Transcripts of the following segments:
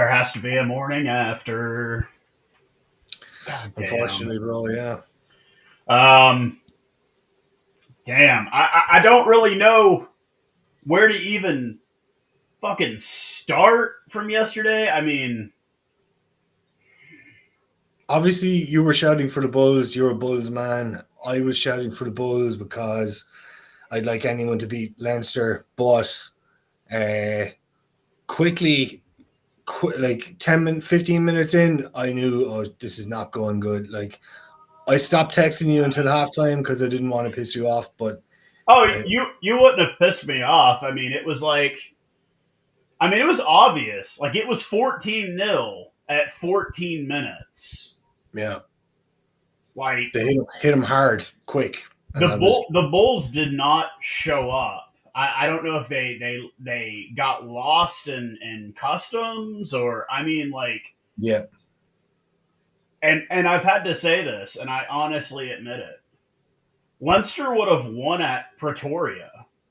There has to be a morning after. God damn. Unfortunately, bro. Yeah. Um, damn. I don't really know where to even fucking start from yesterday. I mean, Obviously, you were shouting for the Bulls. You're a Bulls man. I was shouting for the Bulls because I'd like anyone to beat Leinster, but uh, quickly, like 15 minutes in, I knew, oh, this is not going good. Like, I stopped texting you until halftime because I didn't want to piss you off, but oh, uh, you wouldn't have pissed me off. I mean, it was like, I mean, it was obvious. Like, it was 14-0 at 14 minutes. yeah, Like, they hit him hard, quick. And I was, the Bulls did not show up. I don't know if they got lost in customs or I mean like yeah, and I've had to say this and I honestly admit it. Leinster would have won at Pretoria.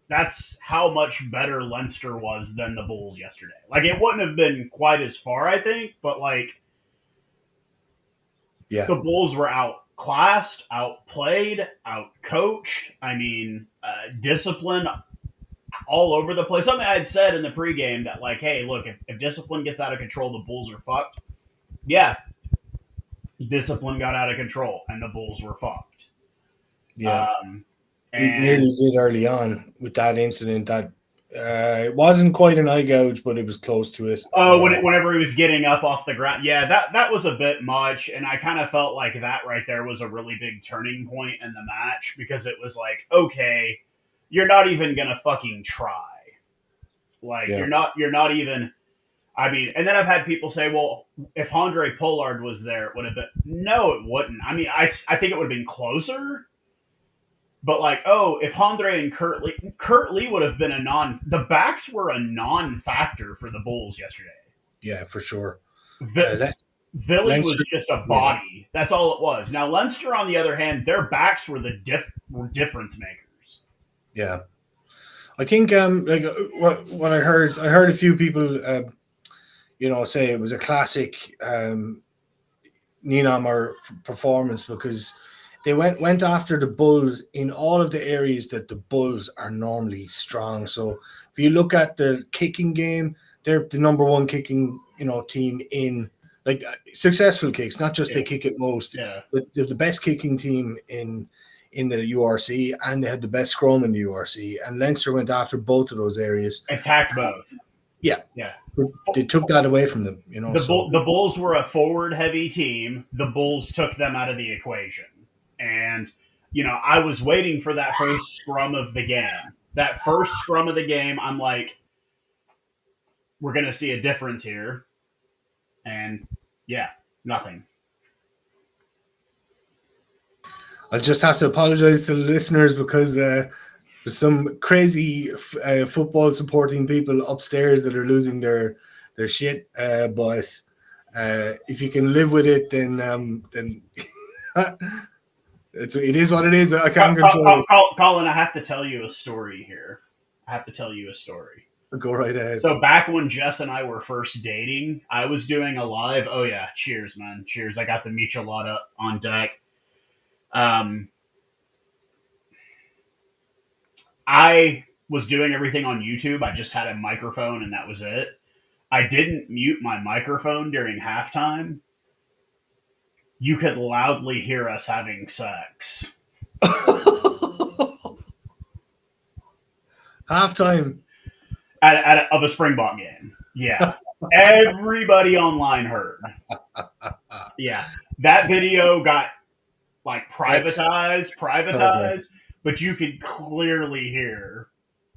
That's how much better Leinster was than the Bulls yesterday. Like it wouldn't have been quite as far, I think, but like yeah. the Bulls were outclassed, outplayed, outcoached. I mean, discipline all over the place. Something I had said in the pregame that, like, hey, look, if discipline gets out of control, the Bulls are fucked. Yeah, discipline got out of control, and the Bulls were fucked. Yeah. It And nearly did early on with that incident. That it wasn't quite an eye gouge, but it was close to it. whenever he was getting up off the ground, yeah, that was a bit much, and I kind of felt like that right there was a really big turning point in the match because it was like, okay, you're not even gonna fucking try. Like Yeah. you're not even. I mean, and then I've had people say, well, if Andre Pollard was there, it would have been. No, it wouldn't. I mean, I think it would have been closer. But like, oh, if Andre and Kurt Lee would have been a non. The backs were a non-factor for the Bulls yesterday. Yeah, for sure. Vi- Villy was Leinster, just a yeah, body. That's all it was. Now Leinster, on the other hand, their backs were were difference makers. yeah. I think like what I heard a few people say it was a classic Nienaber performance because they went after the Bulls in all of the areas that the Bulls are normally strong. So if you look at the kicking game, they're the number one kicking team in like successful kicks, not just Yeah, they kick it most, yeah. but they're the best kicking team in the URC, and they had the best scrum in the URC. And Leinster went after both of those areas. Attacked both. Yeah, Yeah. they took that away from them, So The Bulls were a forward heavy team. The Bulls took them out of the equation. And, I was waiting for that first scrum of the game. That first scrum of the game, I'm like, we're going to see a difference here. And yeah, nothing. I'll just have to apologize to the listeners because there's some crazy football supporting people upstairs that are losing their shit. But if you can live with it, then it is what it is. I can't control it. Colin, I have to tell you a story here. I have to tell you a story. Go right ahead. So back when Jess and I were first dating, I was doing a live. Oh yeah, cheers, man, cheers! I got the michelada on deck. I was doing everything on YouTube. I just had a microphone and that was it. I didn't mute my microphone during halftime. You could loudly hear us having sex. Halftime of a Springbok game. Yeah. Everybody online heard. Yeah. That video got like privatized, but you could clearly hear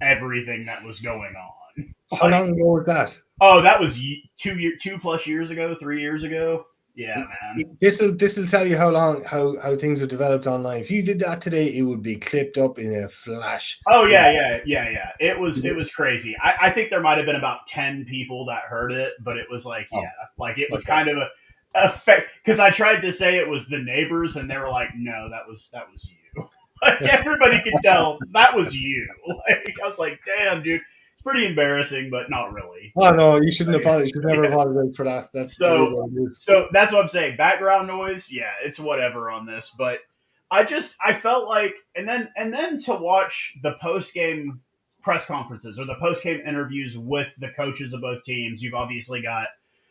everything that was going on. How long ago was that? Oh, that was 2+ years ago, 3 years ago. Yeah, man. This will tell you how things have developed online. If you did that today, it would be clipped up in a flash. Oh yeah. It was crazy. I think there might have been about 10 people that heard it, but it was like, it was kind of a effect because I tried to say it was the neighbors, and they were like, no, that was you. Like everybody could tell that was you. Like I was like, damn, dude. pretty embarrassing, but not really. Oh no, you shouldn't apologize. You should never apologize for that. That is So, what it is. so that's what I'm saying. Background noise, yeah, it's whatever on this, but I felt like, and then to watch the post game press conferences or the post game interviews with the coaches of both teams. You've obviously got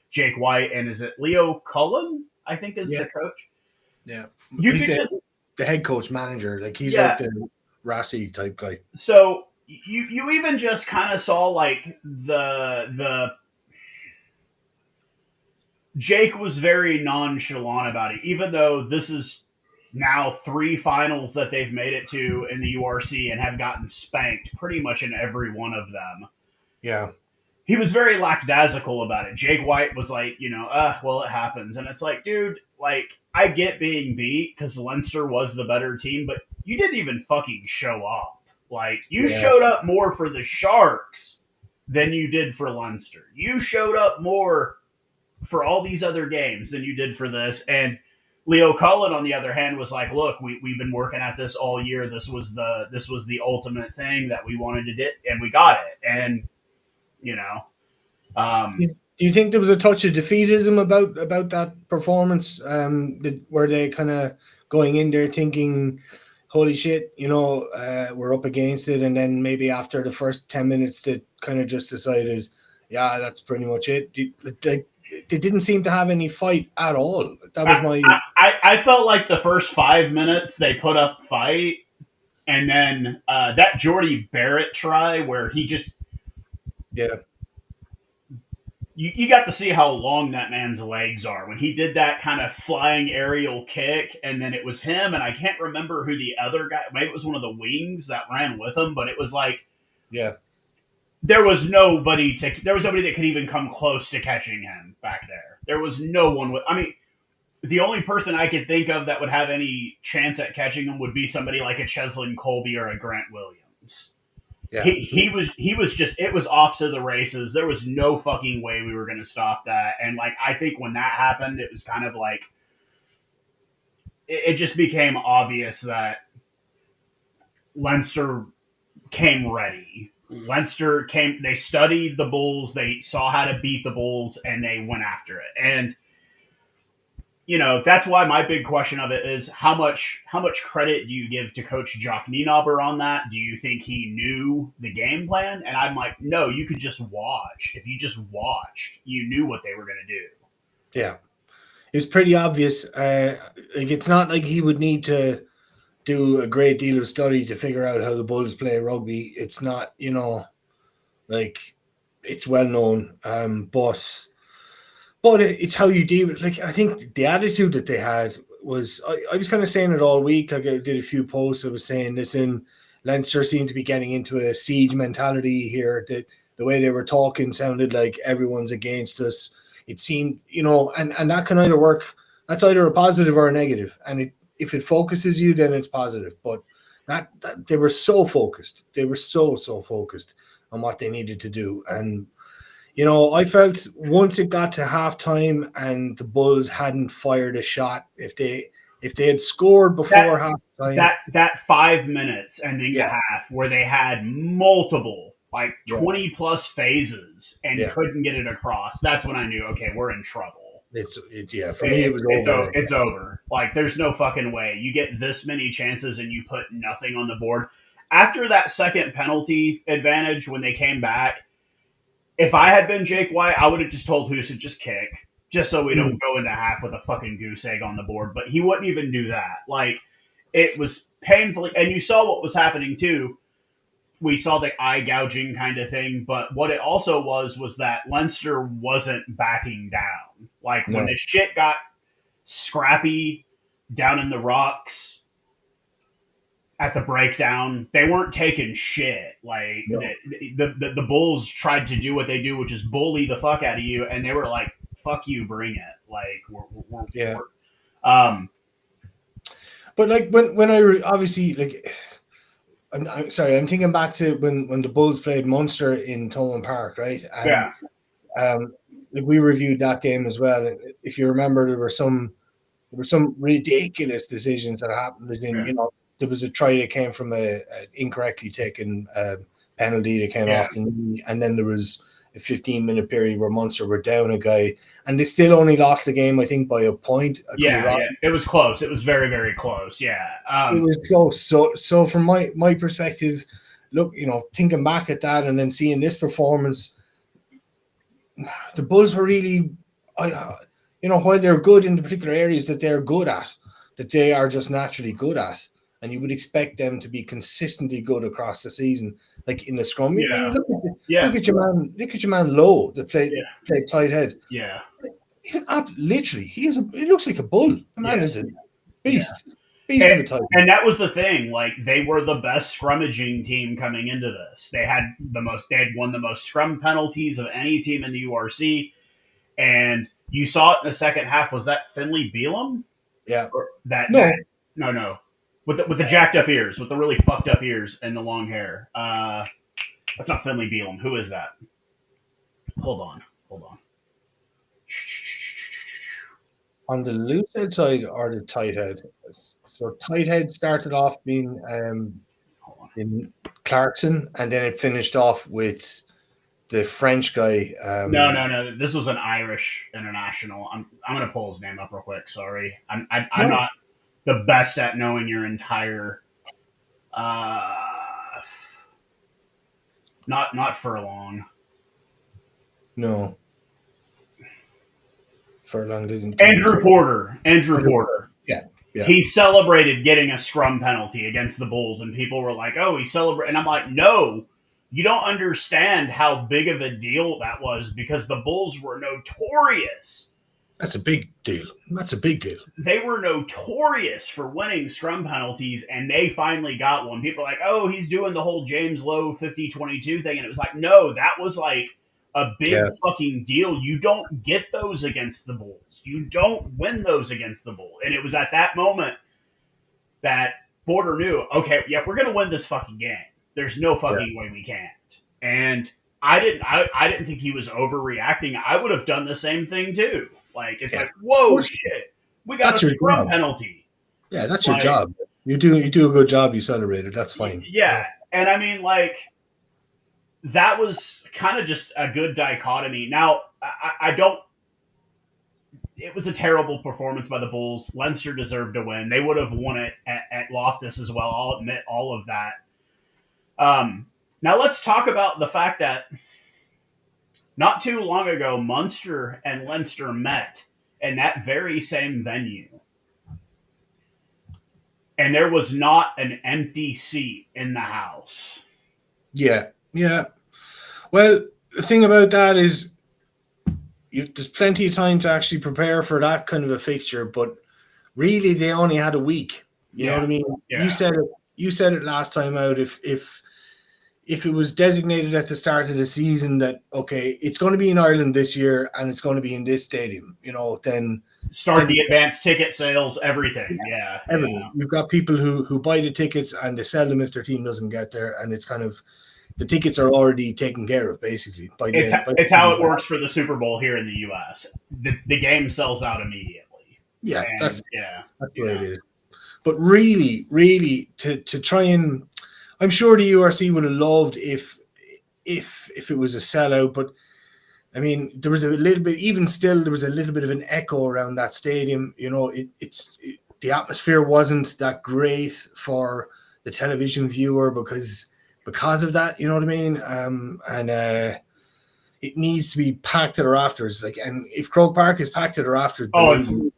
Jake White and is it Leo Cullen? I think is Yeah, the coach. yeah. You He's could just the head coach manager. Like he's yeah. like the Rassi type guy. So you even just kind of saw like the Jake was very nonchalant about it, even though this is now 3 finals that they've made it to in the URC and have gotten spanked pretty much in every one of them. Yeah, He was very lackadaisical about it. Jake White was like, well, it happens. And it's like, dude, like, I get being beat because Leinster was the better team, but you didn't even fucking show up. Like, you yeah. showed up more for the Sharks than you did for Leinster. You showed up more for all these other games than you did for this. And Leo Cullen, on the other hand, was like, "Look, we've been working at this all year. This was the ultimate thing that we wanted to do, and we got it." And you know, um, Do you think there was a touch of defeatism about that performance? Were they kind of going in there thinking, "Holy shit, we're up against it," and then maybe after the first 10 minutes, they kind of just decided, "Yeah, that's pretty much it." They didn't seem to have any fight at all. That was I, my I felt like the first 5 minutes they put up fight, and then that Jordy Barrett try where he just yeah. you got to see how long that man's legs are when he did that kind of flying aerial kick, and then it was him, and I can't remember who the other guy. Maybe it was one of the wings that ran with him, but it was like Yeah. there was nobody that could even come close to catching him back there. There was no one with. I mean, the only person I could think of that would have any chance at catching him would be somebody like a Cheslin Colby or a Grant Williams. Yeah. He was just it was off to the races. There was no fucking way we were going to stop that. And like I think when that happened, it was kind of like it just became obvious that Leinster came ready. Leinster came. They studied the Bulls. They saw how to beat the Bulls, and they went after it. And that's why my big question of it is how much credit do you give to Coach Jock Nienaber on that? Do you think he knew the game plan? And I'm like, no, you could just watch. If you just watched, you knew what they were going to do. Yeah. It was pretty obvious. It's not like he would need to do a great deal of study to figure out how the Bulls play rugby. It's not, like it's well known. But it's how you deal with it. Like, I think the attitude that they had was, I was kind of saying it all week. Like I did a few posts. I was saying, listen, Leinster seemed to be getting into a siege mentality here. That the way they were talking sounded like everyone's against us. It seemed, and that can either work. That's either a positive or a negative. And if it focuses you, then it's positive. But that they were so focused. They were so focused on what they needed to do. And I felt once it got to halftime and the Bulls hadn't fired a shot, if they had scored before halftime, that 5 minutes ending the yeah, half where they had multiple like 20 plus phases and yeah, couldn't get it across, that's when I knew, okay, we're in trouble. for me it was over. It's over. Like there's no fucking way you get this many chances and you put nothing on the board. After that second penalty advantage when they came back, if I had been Jake White, I would have just told Houston just kick, just so we don't go into half with a fucking goose egg on the board. But he wouldn't even do that. Like it was painfully, and you saw what was happening too. We saw the eye gouging kind of thing, but what it also was that Leinster wasn't backing down. Like when the shit got scrappy down in the rocks at the breakdown, they weren't taking shit. Like the Bulls tried to do what they do, which is bully the fuck out of you, and they were like, "Fuck you, bring it." Like we're But like when obviously like. I'm sorry. I'm thinking back to when the Bulls played Munster in Thomond Park, right? And, like we reviewed that game as well. If you remember, there were some ridiculous decisions that happened. As in, there was a try that came from a incorrectly taken penalty that came Yeah. off the knee, and then there was a 15-minute period where Munster were down a guy, and they still only lost the game, I think, by a point. I could be Yeah, wrong. yeah. It was close. It was very, very close. Yeah. It was close. So from my perspective, look, thinking back at that and then seeing this performance, the Bulls were really, while they're good in the particular areas that they're good at, that they are just naturally good at, and you would expect them to be consistently good across the season, like in the scrum. I Yeah. mean, Yeah. look at your man Lowe that Yeah. played tight head. Yeah. Literally, he looks like a bull. The man Yeah. is a Yeah. beast of a tight And head. that was the thing. Like they were the best scrummaging team coming into this. They had won the most scrum penalties of any team in the URC. And you saw it in the second half. Was that Finley Beelum? Yeah. Or that No, no. With the jacked up ears, with the really fucked up ears and the long hair. That's not Finley Beelum. Who is that? Hold on. on the loose head side or the tight head. So tight head started off being Hold on. in Clarkson, and then it finished off with the French guy. No. This was an Irish international. I'm gonna pull his name up real quick. Sorry, I'm No, not the best at knowing your entire. Uh, not Furlong. no. Furlong didn't. Andrew Porter. Andrew Porter. Yeah, yeah. He celebrated getting a scrum penalty against the Bulls, and people were like, "Oh, he celebrated." And I'm like, "No, you don't understand how big of a deal that was because the Bulls were notorious. That's a big deal. That's a big deal. They were notorious for winning scrum penalties, and they finally got one. People are like, "Oh, he's doing the whole James Lowe 50-22 thing," and it was like, no, that was like a big Yeah. fucking deal. You don't get those against the Bulls. You don't win those against the Bulls. And it was at that moment that Porter knew, okay, yeah, we're gonna win this fucking game. There's no fucking way we can't. And I didn't think he was overreacting. I would have done the same thing too. Like it's like, whoa, shit, we got That's a your scrum job. penalty. Yeah, that's Like, your job. You do a good job. You celebrate it. That's fine. Yeah, and I mean, like, that was kind of just a good dichotomy. Now, I don't. It was a terrible performance by the Bulls. Leinster deserved to win. They would have won it at Loftus as well. I'll admit all of that. Now let's talk about the fact that not too long ago, Munster and Leinster met in that very same venue. And there was not an empty seat in the house. Yeah. Well, the thing about that is there's plenty of time to actually prepare for that kind of a fixture, but really they only had a week. You know what I mean? Yeah. You said it last time out. If it was designated at the start of the season that, okay, it's going to be in Ireland this year and it's going to be in this stadium, then start the advanced ticket sales, everything. Yeah. Everything. Yeah. You've got people who buy the tickets and they sell them if their team doesn't get there, and it's kind of the tickets are already taken care of basically. It's how it works for the Super Bowl here in the U.S. The game sells out immediately. Yeah, and that's the way it is. But really, to try and, I'm sure the URC would have loved if it was a sellout, but I mean, there was a little bit, even still, there was a little bit of an echo around that stadium. The atmosphere wasn't that great for the television viewer because of that. You know what I mean? It needs to be packed to the rafters. And if Croke Park is packed to the rafters,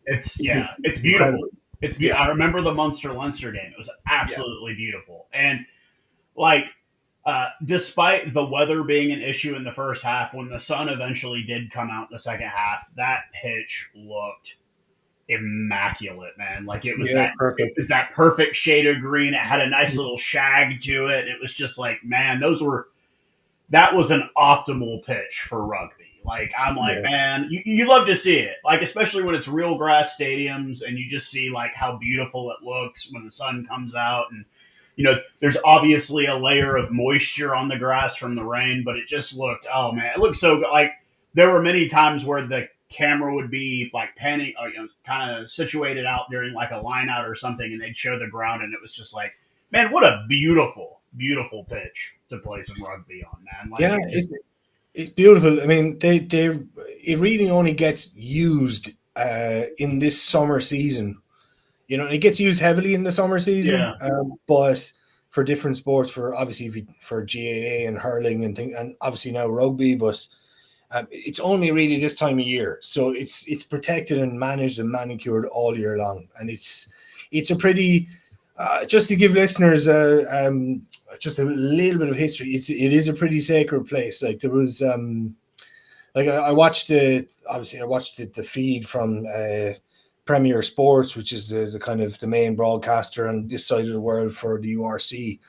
it's beautiful. Incredible. It's beautiful. Yeah. I remember the Munster-Leinster game. It was absolutely beautiful. And despite the weather being an issue in the first half, when the sun eventually did come out in the second half, that pitch looked immaculate, man. Like it was perfect. It was that perfect shade of green. It had a nice little shag to it. It was just like, man, that was an optimal pitch for rugby. Like I'm like, man, you love to see it. Like especially when it's real grass stadiums and you just see like how beautiful it looks when the sun comes out, and there's obviously a layer of moisture on the grass from the rain, but it just looked, oh man, it looked so good. Like there were many times where the camera would be like panning, kind of situated out during like a line out or something, and they'd show the ground, and it was just like, man, what a beautiful beautiful pitch to play some rugby on, man. Like Yeah, it just it's beautiful. I mean, they it really only gets used in this summer season. You know, it gets used heavily in the summer season, yeah. but for different sports, for obviously for GAA and hurling and thing, and obviously now rugby, but it's only really this time of year, so it's protected and managed and manicured all year long, and it's a pretty just to give listeners just a little bit of history. It is a pretty sacred place. Like there was like I watched the feed from Premier Sports, which is the kind of the main broadcaster on this side of the world for the URC,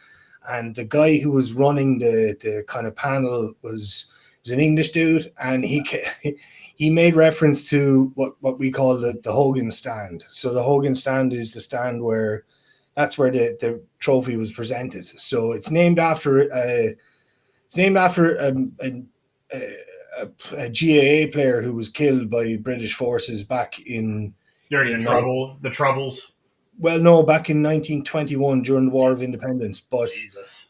and the guy who was running the kind of panel was an English dude, and he made reference to what we call the Hogan stand. So the Hogan stand is the stand where that's where the trophy was presented. So it's named after a GAA player who was killed by British forces back During in the troubles. well, no, back in 1921 during the War of Independence. Jesus.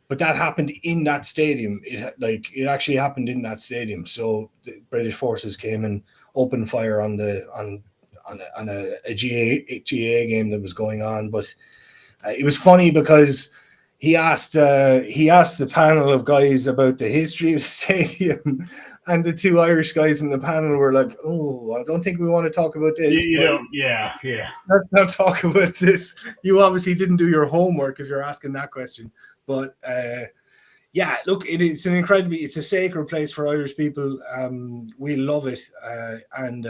But that happened in that stadium. It actually happened in that stadium. So the British forces came and opened fire on a GAA game that was going on. But it was funny because he asked the panel of guys about the history of the stadium, and the two Irish guys in the panel were like, "Oh, I don't think we want to talk about this." You But don't, yeah, yeah. let's not talk about this. You obviously didn't do your homework if you're asking that question. But yeah, look, it's a sacred place for Irish people. We love it, and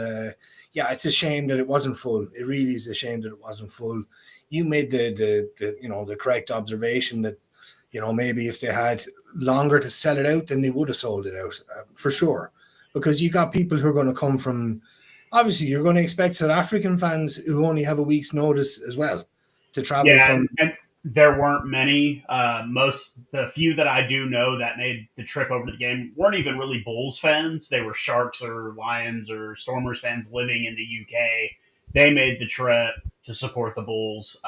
yeah, it's a shame that it wasn't full. It really is a shame that it wasn't full. You made the correct observation that maybe if they had longer to sell it out, then they would have sold it out for sure, because you got people who are going to come from. Obviously, you're going to expect South African fans who only have a week's notice as well to travel Yeah, from. and there weren't many. The few that I do know that made the trip over to the game weren't even really Bulls fans. They were Sharks or Lions or Stormers fans living in the UK. They made the trip to support the Bulls.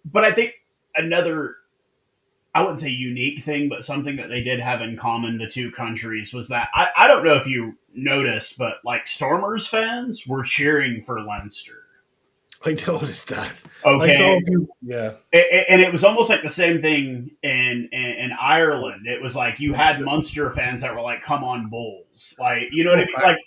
But I think another, I wouldn't say unique thing, but something that they did have in common, the two countries, was that I don't know if you noticed, but like Stormers fans were cheering for Leinster. I noticed that. I saw Okay, you. Yeah. and it was almost like the same thing in Ireland. It was like you had Munster fans that were like, "Come on, Bulls!" Like, you know what I mean? Like,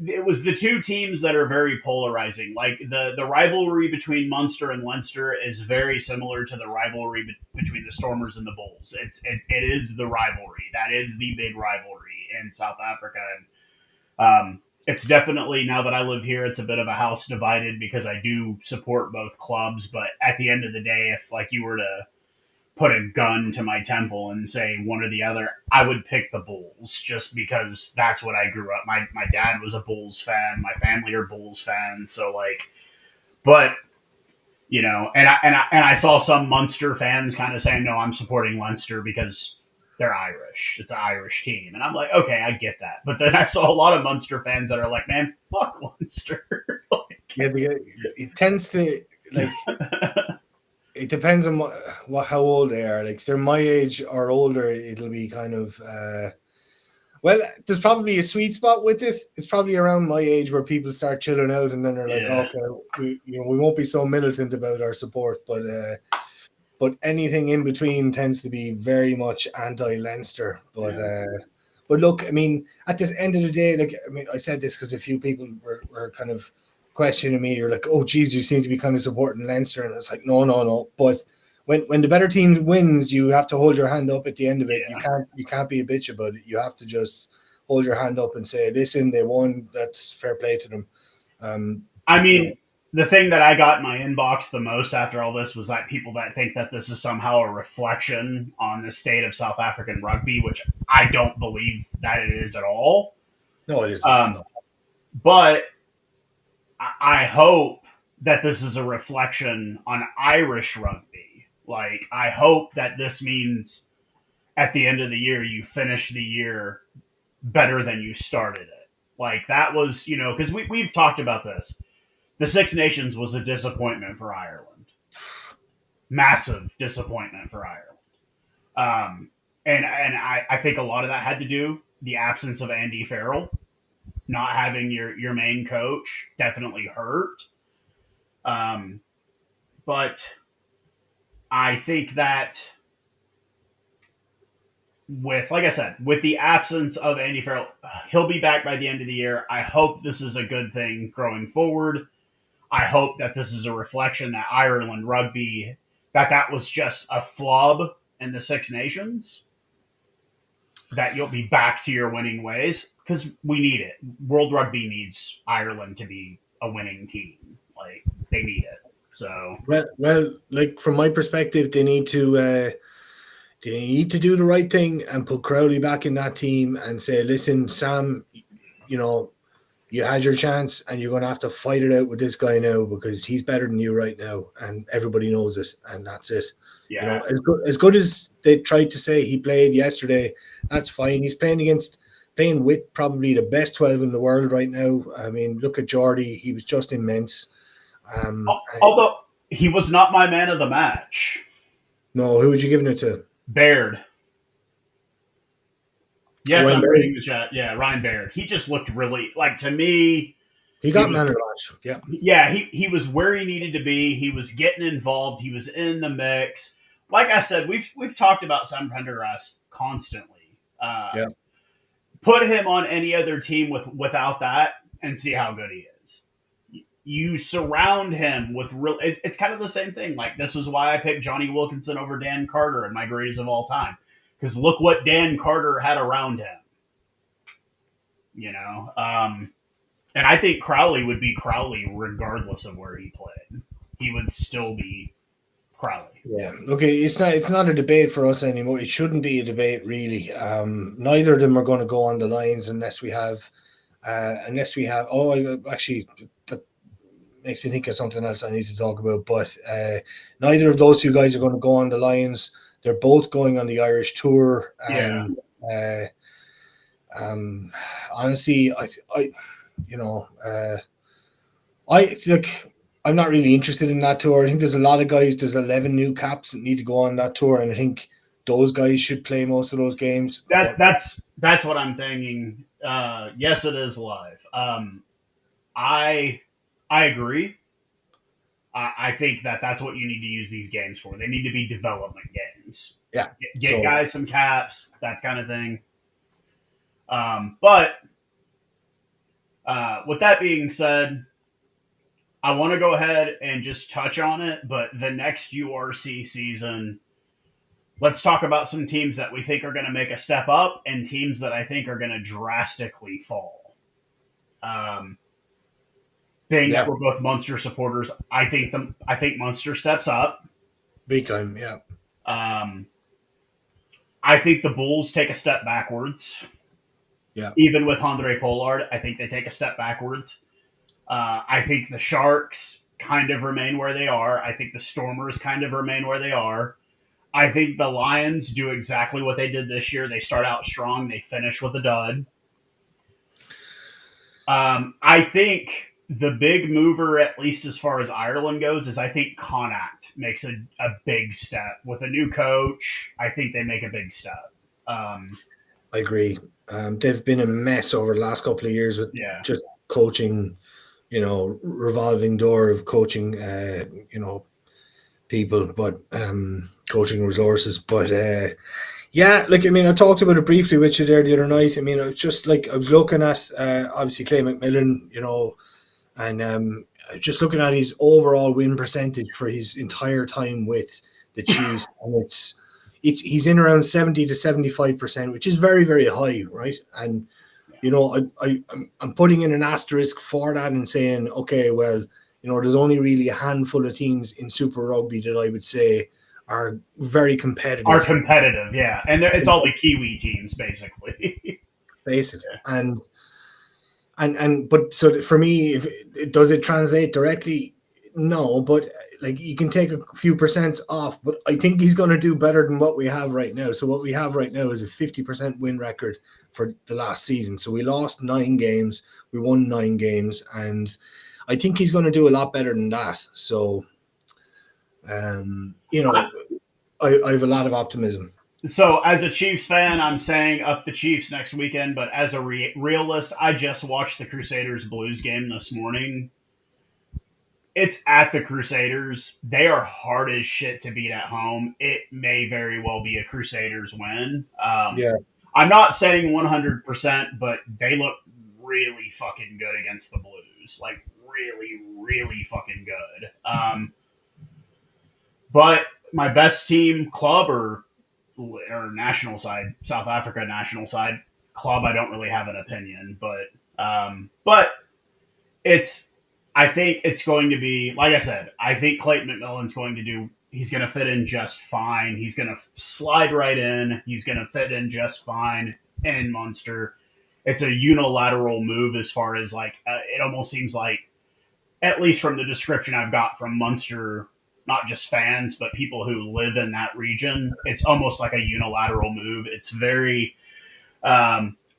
it was the two teams that are very polarizing. Like the rivalry between Munster and Leinster is very similar to the rivalry between the Stormers and the Bulls. It is the rivalry that is the big rivalry in South Africa, and it's definitely, now that I live here, it's a bit of a house divided because I do support both clubs. But at the end of the day, if like you were to put a gun to my temple and say one or the other, I would pick the Bulls just because that's what I grew up. My dad was a Bulls fan. My family are Bulls fans. So like, but and I saw some Munster fans kind of saying, no, I'm supporting Leinster because they're Irish. It's an Irish team. And I'm like, okay, I get that. But then I saw a lot of Munster fans that are like, man, fuck Leinster. Yeah, it tends to like. It depends on how old they are. Like, if they're my age or older, it'll be kind of. Well, there's probably a sweet spot with it. It's probably around my age where people start chilling out, and then they're like, Yeah. okay, we won't be so militant about our support, but anything in between tends to be very much anti-Leinster. But look, I mean, at the end of the day, like, I mean, I said this because a few people were kind of questioning me. You're like, oh, geez, you seem to be kind of supporting Leinster, and it's like, no, no, no. But when the better team wins, you have to hold your hand up at the end of it. Yeah. You can't be a bitch about it. You have to just hold your hand up and say, listen, they won. That's fair play to them. I You know, mean, the thing that I got in my inbox the most after all this was that people that think that this is somehow a reflection on the state of South African rugby, which I don't believe that it is at all. no, it isn't. Um, No. but I hope that this is a reflection on Irish rugby. Like, I hope that this means at the end of the year, you finish the year better than you started it. Like, that was, because we've talked about this. The Six Nations was a disappointment for Ireland. Massive disappointment for Ireland. And I think a lot of that had to do the absence of Andy Farrell, not having your main coach definitely hurt. Um, but I think that with, like I said, with the absence of Andy Farrell, he'll be back by the end of the year. I hope this is a good thing growing forward. I hope that this is a reflection that Ireland rugby, that was just a flub in the Six Nations, that you'll be back to your winning ways, because we need it. World Rugby needs Ireland to be a winning team. Like, they need it. So Well, like from my perspective, they need to do the right thing and put Crowley back in that team and say, listen, Sam, you know, you had your chance and you're going to have to fight it out with this guy now because he's better than you right now and everybody knows it, and that's it. yeah, You know, as good as they tried to say he played yesterday, that's fine. He's playing with probably the best 12 in the world right now. I mean, look at Geordie. He was just immense. although he was not my man of the match. No, who would you giving it to? Baird. Yes, Ryan I'm Baird? reading the chat. Yeah, Ryan Baird. He just looked really, like, to me. He got man of the match. Yeah. Yeah, he was where he needed to be. He was getting involved. He was in the mix. Like I said, we've talked about Sam Prendergast constantly. Yeah. Put him on any other team without that, and see how good he is. You surround him with real. It's kind of the same thing. Like, this was why I picked Johnny Wilkinson over Dan Carter in my greatest of all time, because look what Dan Carter had around him. You know. And I think Crowley would be Crowley regardless of where he played. He would still be Crowley. Yeah. Okay. It's not a debate for us anymore. It shouldn't be a debate, really. Neither of them are going to go on the lines unless we have. Actually, that makes me think of something else I need to talk about. But neither of those two guys are going to go on the lines. They're both going on the Irish tour, and honestly, I'm not really interested in that tour. I think there's a lot of guys. There's 11 new caps that need to go on that tour, and I think those guys should play most of those games. That's what I'm thinking. Yes, it is live. I agree. I think that's what you need to use these games for. They need to be development games. Yeah, get guys some caps, that kind of thing. But with that being said, I want to go ahead and just touch on it. But the next URC season, let's talk about some teams that we think are going to make a step up and teams that I think are going to drastically fall. Being that we're both Munster supporters, I think Munster steps up big time. Yeah. I think the Bulls take a step backwards. Yeah. Even with Andre Pollard, I think they take a step backwards. I think the Sharks kind of remain where they are. I think the Stormers kind of remain where they are. I think the Lions do exactly what they did this year. They start out strong. They finish with a dud. I think the big mover, at least as far as Ireland goes, is I think Connacht makes a big step. With a new coach, I think they make a big step. I agree. They've been a mess over the last couple of years with just coaching, revolving door of coaching, people, but coaching resources. But I talked about it briefly with you there the other night. I mean, it's just like I was looking at obviously Clay McMillan, and just looking at his overall win percentage for his entire time with the Chiefs, and he's in around 70 to 75%, which is very, very high, right? And I'm putting in an asterisk for that and saying, okay, well, there's only really a handful of teams in Super Rugby that I would say are very competitive. Yeah, and it's all the Kiwi teams, basically. But so for me, does it translate directly? No, but like you can take a few percent off, but I think he's going to do better than what we have right now. So what we have right now is a 50% win record for the last season. So we lost 9 games, we won 9 games, and I think he's going to do a lot better than that. So, I have a lot of optimism. So, as a Chiefs fan, I'm saying up the Chiefs next weekend. But as a realist, I just watched the Crusaders Blues game this morning. It's at the Crusaders. They are hard as shit to beat at home. It may very well be a Crusaders win. Yeah. I'm not saying 100%, but they look really fucking good against the Blues. Like, really, really fucking good. But my best team, club or national side, South Africa national side, club, I don't really have an opinion. But it's I think it's going to be, like I said, I think Clayton McMillan's going to do, he's going to fit in just fine. He's going to slide right in. He's going to fit in just fine in Munster. It's a unilateral move as far as like, it almost seems like, at least from the description I've got from Munster, not just fans, but people who live in that region, it's almost like a unilateral move. It's very,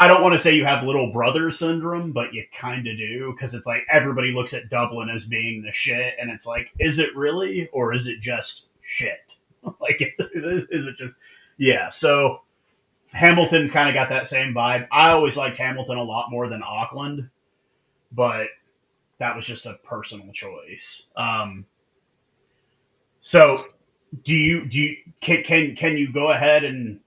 I don't want to say you have little brother syndrome, but you kind of do, because it's like everybody looks at Dublin as being the shit, and it's like, is it really, or is it just shit? Like, is it just, yeah. So Hamilton's kind of got that same vibe. I always liked Hamilton a lot more than Auckland, but that was just a personal choice. So can you go ahead and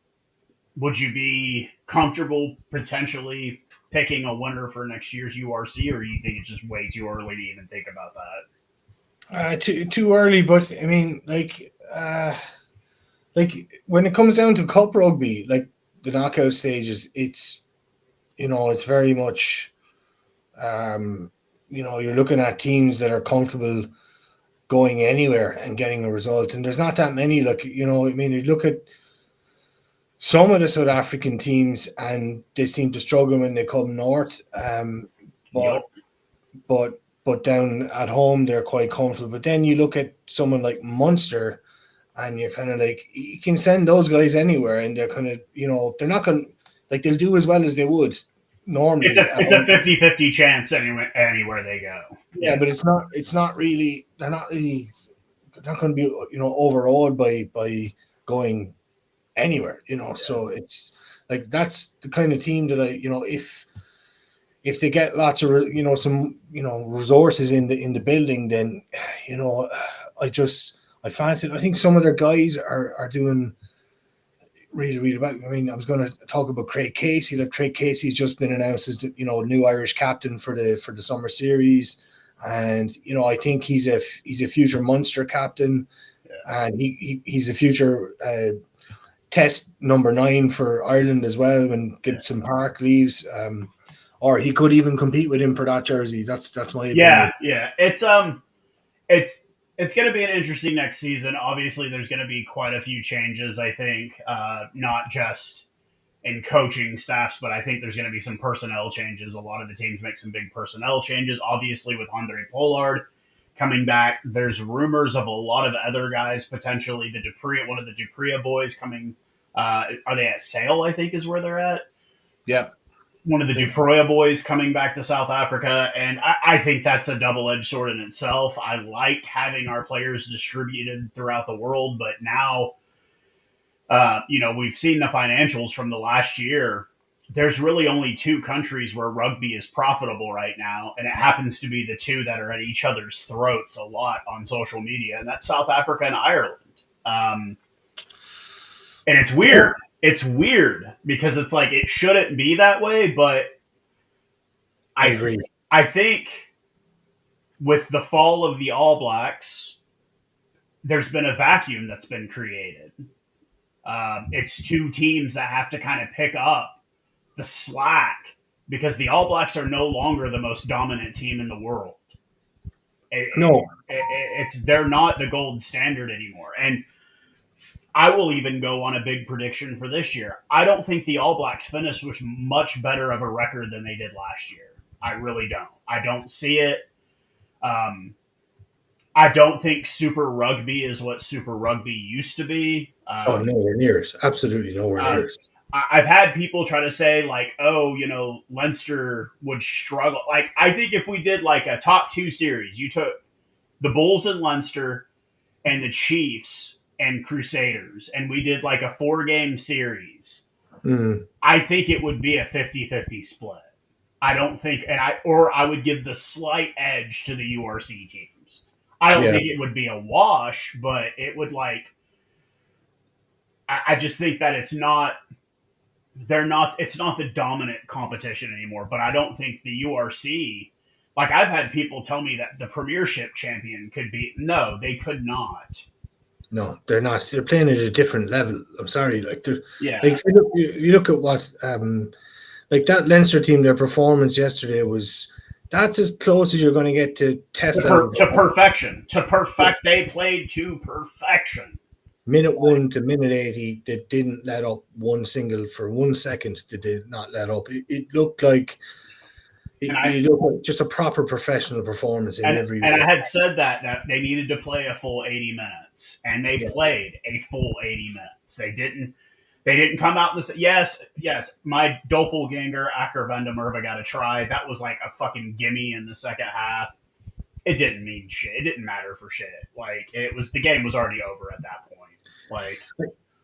would you be comfortable potentially picking a winner for next year's URC, or do you think it's just way too early to even think about that? Too early, but I mean, like when it comes down to cup rugby, like the knockout stages, it's very much, you're looking at teams that are comfortable going anywhere and getting a result, and there's not that many. Like, I mean, you look at some of the South African teams, and they seem to struggle when they come north. But Yep. but down at home they're quite comfortable. But then you look at someone like Munster, and you're kind of like, you can send those guys anywhere, and they're kind of, they're not going to, like, they'll do as well as they would It's normally a at it's a home. 50-50 chance anywhere they go. Yeah, Yeah. but it's not really, they're not going to be, overawed by going anywhere, Yeah. so it's like, that's the kind of team that I, if they get lots of, some, resources in the building, then, you know I just, I fancy it. I think some of their guys are doing really, really well. I mean, I was going to talk about Craig Casey. Like, Craig Casey's just been announced as the, new Irish captain for the summer series, and I think he's a future Munster captain, Yeah. and he's a future test number 9 for Ireland as well when Gibson Park leaves. Or he could even compete with him for that jersey. That's my Yeah, opinion. yeah. It's it's going to be an interesting next season. Obviously, there's going to be quite a few changes. I think not just in coaching staffs, but I think there's going to be some personnel changes. A lot of the teams make some big personnel changes. Obviously, with Andre Pollard coming back, there's rumors of a lot of other guys potentially. One of the Dupree boys coming. Are they at Sale? I think is where they're at. Yeah, One of the think Duproya boys coming back to South Africa, and I think that's a double-edged sword in itself. I like having our players distributed throughout the world, but now, we've seen the financials from the last year. There's really only two countries where rugby is profitable right now, and it happens to be the two that are at each other's throats a lot on social media, and that's South Africa and Ireland. Um, and it's yeah, weird. It's weird because it's like it shouldn't be that way, but I I agree. I think with the fall of the All Blacks, there's been a vacuum that's been created. It's two teams that have to kind of pick up the slack because the All Blacks are no longer the most dominant team in the world. No, It's they're not the gold standard anymore, and I will even go on a big prediction for this year. I don't think the All Blacks finish with much better of a record than they did last year. I really don't. I don't see it. Um, I don't think Super Rugby is what Super Rugby used to be. oh, nowhere near it. Absolutely nowhere Uh, near it. I've had people try to say like, oh, Leinster would struggle. Like, I think if we did like a top two series, you took the Bulls and Leinster and the Chiefs, and Crusaders, and we did like a 4-game series, Mm. I think it would be a 50-50 split. I don't think, I would give the slight edge to the URC teams. I don't Yeah. think it would be a wash, but it would I just think that it's not the dominant competition anymore. But I don't think the URC, I've had people tell me that the Premiership champion could be, no, they could not. No, they're not. They're playing at a different level. I'm sorry. Yeah. Like you look at what like that Leinster team, their performance yesterday that's as close as you're going to get to test level. To perfection. To perfect, they played to perfection. Minute 1 to minute 80, they didn't let up one single for 1 second. They did not let up. It looked like just a proper professional performance in every way. And I had said that they needed to play a full 80 minutes, and they played a full 80 minutes. They didn't come out and say, yes, my doppelganger Acker Vendemerva got a try. That was like a fucking gimme in the second half. It didn't mean shit. It didn't matter for shit. The game was already over at that point.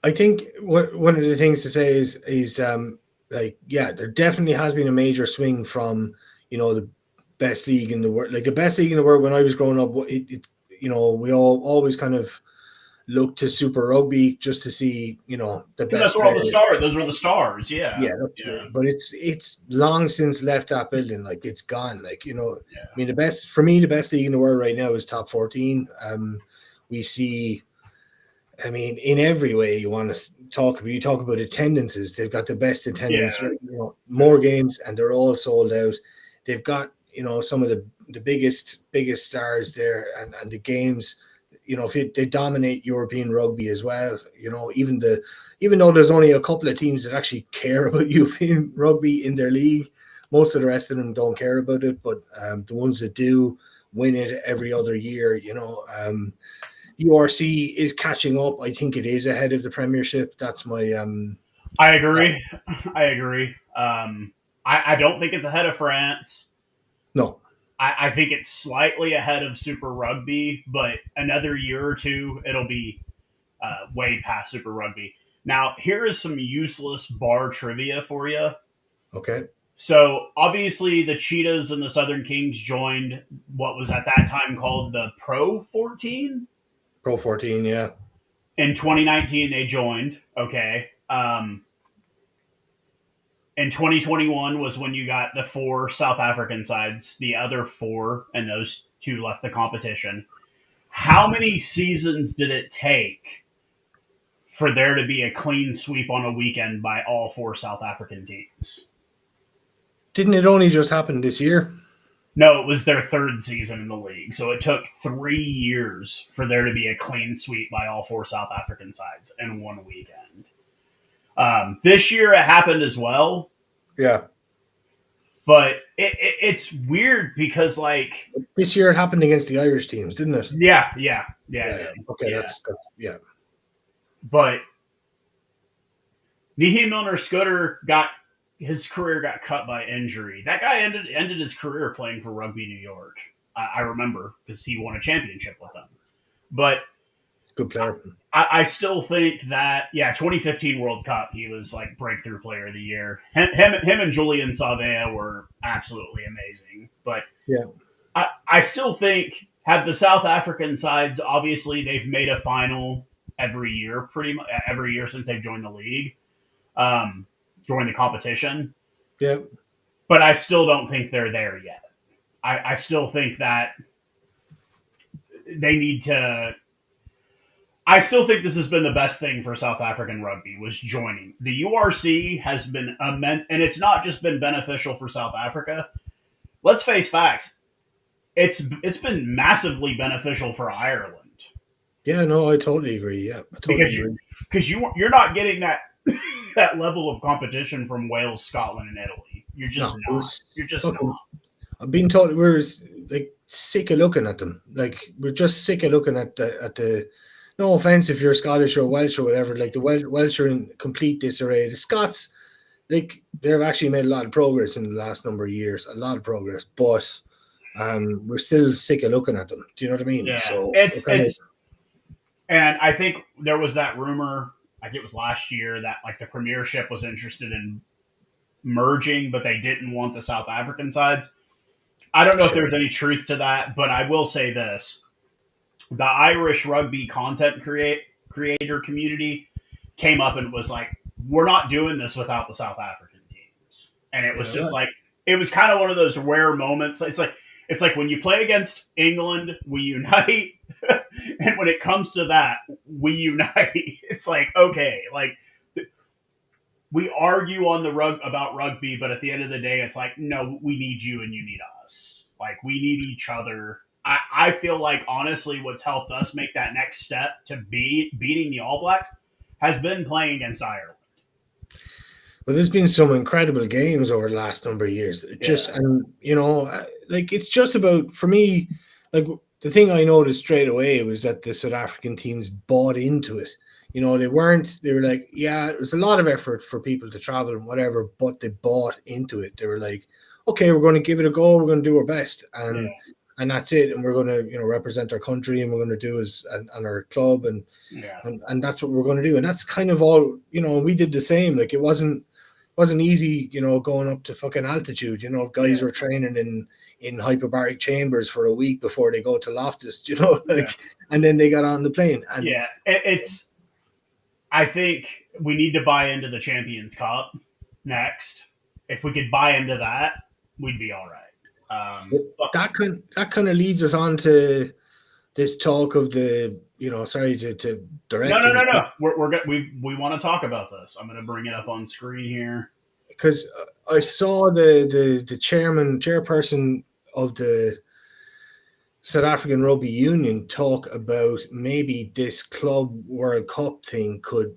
I think one of the things to say is there definitely has been a major swing from, the best league in the world. Like the best league in the world when I was growing up, we all always kind of looked to Super Rugby just to see, the best. That's where all the stars. Those were the stars. Yeah. Yeah. But it's long since left that building. Like it's gone. I mean, the best league in the world right now is top 14. We see, I mean, in every way you want to talk about, you talk about attendances. They've got the best attendance, more games, and they're all sold out. They've got, some of the biggest stars there, and the games, they dominate European rugby as well. Even though there's only a couple of teams that actually care about European rugby in their league, most of the rest of them don't care about it. But the ones that do win it every other year, URC is catching up. I think it is ahead of the Premiership. That's my. I agree. I don't think it's ahead of France. No. I think it's slightly ahead of Super Rugby, but another year or two, it'll be way past Super Rugby. Now, here is some useless bar trivia for you. Okay. So, obviously, the Cheetahs and the Southern Kings joined what was at that time called the Pro 14. Pro 14, yeah. In 2019, they joined. Okay. In 2021 was when you got the 4 South African sides, the other 4, and those 2 left the competition. How many seasons did it take for there to be a clean sweep on a weekend by all 4 South African teams? Didn't it only just happen this year? No, it was their 3rd season in the league. So it took 3 years for there to be a clean sweep by all 4 South African sides in one weekend. This year it happened as well. Yeah. But it's weird because, this year it happened against the Irish teams, didn't it? Yeah. Okay, yeah. That's But Nihi Milner-Skudder his career got cut by injury. That guy ended his career playing for Rugby New York. I remember because he won a championship with them. But good player. I still think that 2015 World Cup, he was breakthrough player of the year. Him and Julian Savea were absolutely amazing. But I still think have the South African sides, obviously they've made a final every year, pretty much every year since they've joined the league, joined the competition. Yeah. But I still don't think they're there yet. I still think that they need to. I still think this has been the best thing for South African rugby was joining. The URC has been immense, and it's not just been beneficial for South Africa. Let's face facts. It's been massively beneficial for Ireland. Yeah, no, I totally agree. Yeah, I totally agree. Because you're not getting that that level of competition from Wales, Scotland, and Italy. You're just not. You're just not. I've been told we're sick of looking at them. We're just sick of looking at the. No offense if you're Scottish or Welsh or whatever. The Welsh are in complete disarray. The Scots, they've actually made a lot of progress in the last number of years. A lot of progress, but we're still sick of looking at them. Do you know what I mean? Yeah. So And I think there was that rumor, like it was last year, that like the Premiership was interested in merging, but they didn't want the South African sides. I don't know if Sure. there's any truth to that, but I will say this: the Irish rugby creator community came up and was like, "We're not doing this without the South African teams," and it was Yeah, just right. like it was kind of one of those rare moments. It's like when you play against England, we unite, and when it comes to that, we unite. It's like okay, like we argue on the rug about rugby, but at the end of the day, it's like no, we need you and you need us. Like we need each other. I feel like honestly, what's helped us make that next step to beating the All Blacks has been playing against Ireland. Well, there's been some incredible games over the last number of years. Just Yeah, and like it's just about for me. Like the thing I noticed straight away was that the South African teams bought into it. They weren't. They were like, yeah, it was a lot of effort for people to travel and whatever, but they bought into it. They were like, okay, we're going to give it a go. We're going to do our best, yeah, and that's it. And we're going to represent our country, and we're going to do as and our club, yeah, and that's what we're going to do. And that's kind of all. We did the same. Like it wasn't easy, going up to fucking altitude. Guys yeah, were training in hyperbaric chambers for a week before they go to Loftus, yeah, and then they got on the plane. And yeah. It's. I think we need to buy into the Champions Cup next. If we could buy into that, we'd be all right. But that kind of leads us on to this talk of the, sorry to no, direct no, things, no, no. We're good. We want to talk about this. I'm going to bring it up on screen here. because I saw the chairperson of the South African Rugby Union talk about maybe this Club World Cup thing could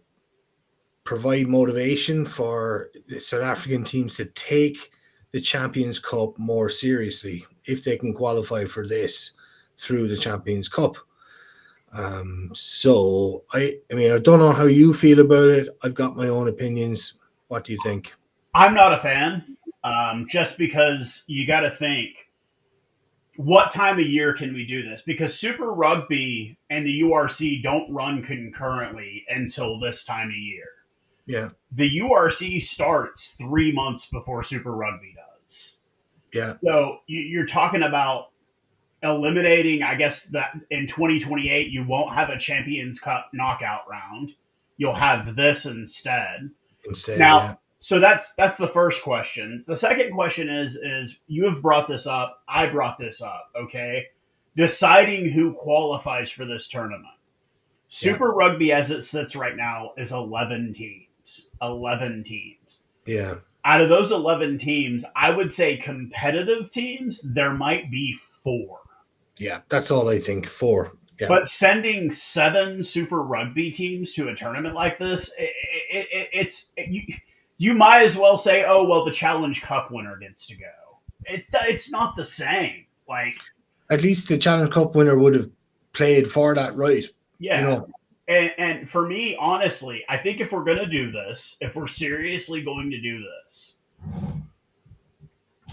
provide motivation for the South African teams to take the Champions Cup more seriously if they can qualify for this through the Champions Cup. So I mean, I don't know how you feel about it. I've got my own opinions. What do you think? I'm not a fan, just because you got to think what time of year can we do this? Because Super Rugby and the URC don't run concurrently until this time of year. Yeah, The URC starts 3 months before Super Rugby does. yeah, So you're talking about eliminating, I guess, that in 2028, you won't have a Champions Cup knockout round. You'll have this instead. instead, Now, yeah, so that's the first question. The second question is you have brought this up. I brought this up. Okay, deciding who qualifies for this tournament. yeah, Super Rugby, as it sits right now, is 11 teams. 11 teams. yeah, Out of those 11 teams, I would say competitive teams, there might be four. yeah. That's all I think. Four. Yeah, But sending 7 Super Rugby teams to a tournament like this, you might as well say, oh well, the Challenge Cup winner gets to go. It's not the same. Like at least the Challenge Cup winner would have played for that, right? You yeah, know, and for me, honestly, I think if we're gonna do this, if we're seriously going to do this,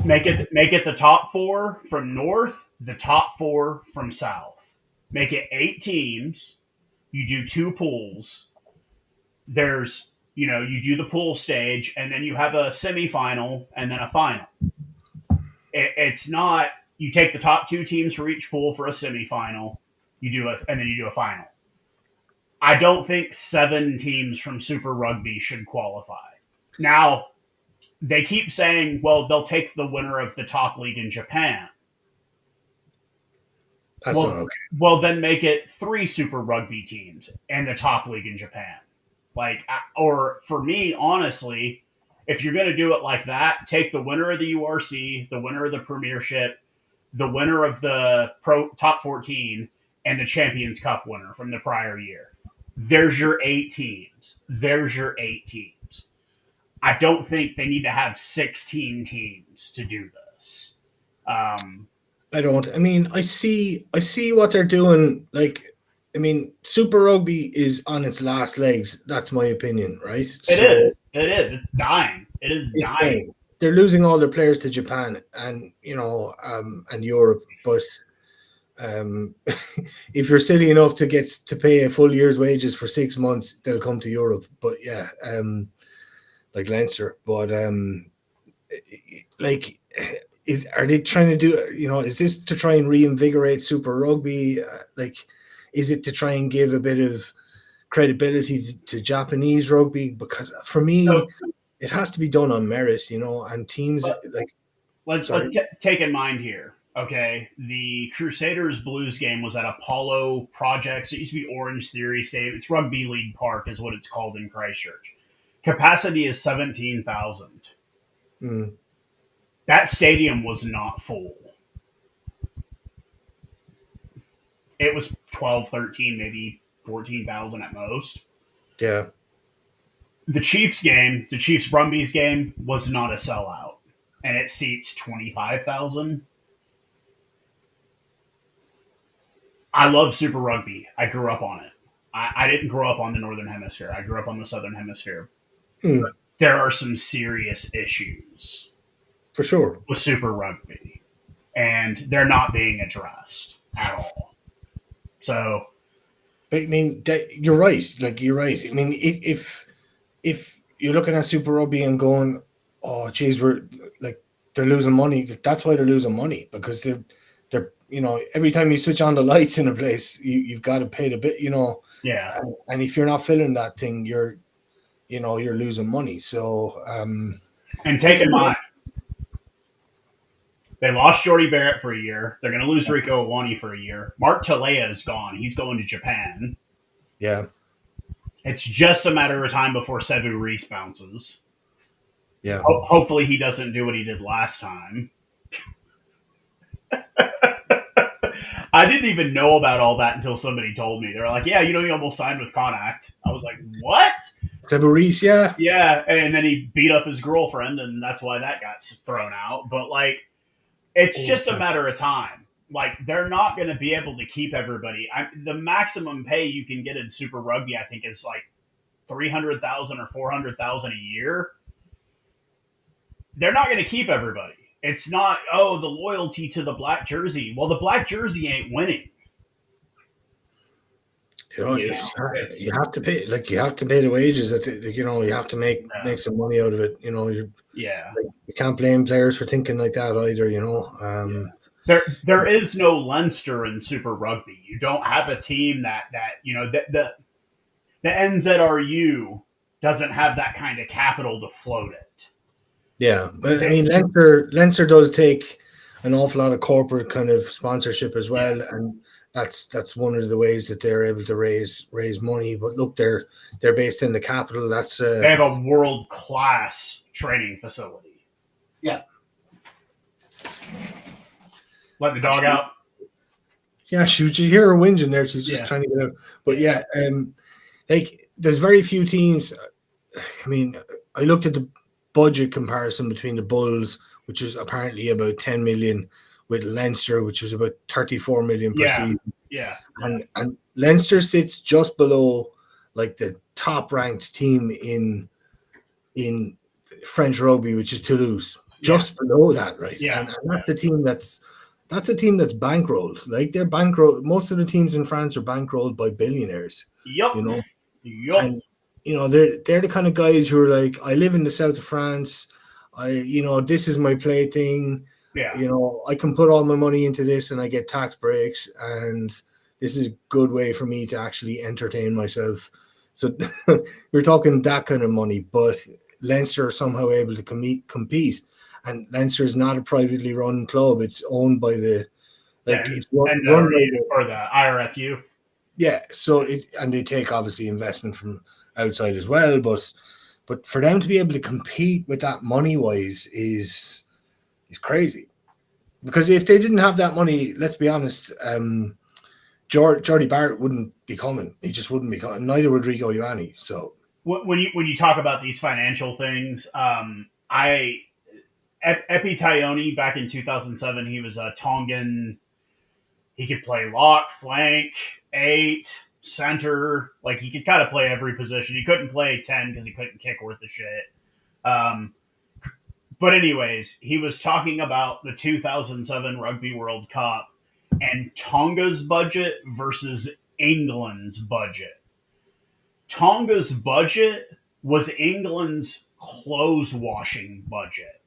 make it the top 4 from North, the top 4 from South. Make it 8 teams. You do 2 pools. There's you do the pool stage, and then you have a semifinal and then a final. It's not you take the top 2 teams for each pool for a semifinal. And then you do a final. I don't think 7 teams from Super Rugby should qualify. Now, they keep saying, well, they'll take the winner of the top league in Japan. that's not Well, okay. well, then make it 3 Super Rugby teams and the top league in Japan. Or for me, honestly, if you're going to do it like that, take the winner of the URC, the winner of the Premiership, the winner of the Pro Top 14, and the Champions Cup winner from the prior year. There's your 8 teams. There's your 8 teams. I don't think they need to have 16 teams to do this. I don't. I mean, I see what they're doing. Like, I mean, Super Rugby is on its last legs. That's my opinion, right? It So is. It is. It's dying. It is it's dying. fine. They're losing all their players to Japan and and Europe, but Um, if you're silly enough to get to pay a full year's wages for 6 months, they'll come to Europe. But yeah, like Leinster. But like, are they trying to do? Is this to try and reinvigorate Super Rugby? Like, is it to try and give a bit of credibility to Japanese rugby? Because for So me, it has to be done on merit, and teams let, like. let's Sorry. take in mind here. Okay, the Crusaders Blues game was at Apollo Projects. It used to be Orange Theory Stadium. It's Rugby League Park, is what it's called in Christchurch. Capacity is 17,000. Mm, That stadium was not full. It was 12, 13, maybe 14,000 at most. yeah. The Chiefs game, the Chiefs Brumbies game, was not a sellout, and it seats 25,000. I love Super Rugby. I grew up on it. I didn't grow up on the Northern Hemisphere. I grew up on the Southern Hemisphere. Mm, There are some serious issues for sure. with Super Rugby, and they're not being addressed at all. So, But I mean, you're right. Like, you're right. I mean, if you're looking at Super Rugby and going, "Oh, geez, we're like they're losing money." That's why they're losing money, because they're every time you switch on the lights in a place, you've got to pay the bit. yeah. And if you're not filling that thing, you're losing money. So And I take in don't know. mind, they lost Jordy Barrett for a year. They're going to lose Rico Iwani for a year. Mark Talea is gone. He's going to Japan. Yeah, It's just a matter of time before Sevu Reese bounces. yeah. Hopefully, he doesn't do what he did last time. I didn't even know about all that until somebody told me. They were like, "Yeah, he almost signed with Connacht." I was like, "What?" Severis, yeah, Yeah, and then he beat up his girlfriend, and that's why that got thrown out. But like, it's oh, just a matter of time. Like, they're not going to be able to keep everybody. The maximum pay you can get in Super Rugby, I think, is like 300,000 or 400,000 a year. They're not going to keep everybody. It's not, oh, the loyalty to the black jersey. Well, the black jersey ain't winning. You know, you it's have to pay. Like, you have to pay the wages. You have to make some money out of it. yeah, You can't blame players for thinking like that either. yeah. There is no Leinster in Super Rugby. You don't have a team that the NZRU doesn't have that kind of capital to float it. Yeah, but I They, mean, Leinster does take an awful lot of corporate kind of sponsorship as yeah, well, and that's one of the ways that they're able to raise money. But look, they're based in the capital. That's they have a world class training facility. yeah, Let the dog out. yeah. Shoot, you hear her whinging there. She's just Yeah, trying to get out. But yeah, yeah, like, there's very few teams. I mean, I looked at the budget comparison between the Bulls, which is apparently about 10 million, with Leinster, which was about 34 million per yeah, season. yeah, yeah, And Leinster sits just below, like, the top ranked team in French rugby, which is Toulouse, yeah, just below that, right? yeah, And that's a team that's bankrolled. Like, they're bankrolled. Most of the teams in France are bankrolled by billionaires, yup, you know. yup, And they're the kind of guys who are like, I live in the south of France. This is my plaything. yeah. I can put all my money into this and I get tax breaks, and this is a good way for me to actually entertain myself. So we're talking that kind of money, but Leinster are somehow able to compete. And Leinster is not a privately run club. It's owned by Yeah, it's run by NZRU or the IRFU. yeah. So and they take obviously investment from outside as well, but for them to be able to compete with that money wise is crazy. Because if they didn't have that money, let's be honest, Jordy Barrett wouldn't be coming. He just wouldn't be coming. Neither would Rico Ioane. So When you talk about these financial things, I Epi Tayoni back in 2007, he was a Tongan. He could play lock, flank, eight, center. Like, he could kind of play every position. He couldn't play 10 because he couldn't kick worth a shit. Um, but anyways, he was talking about the 2007 Rugby World Cup, and Tonga's budget versus England's budget. Tonga's budget was England's clothes washing budget.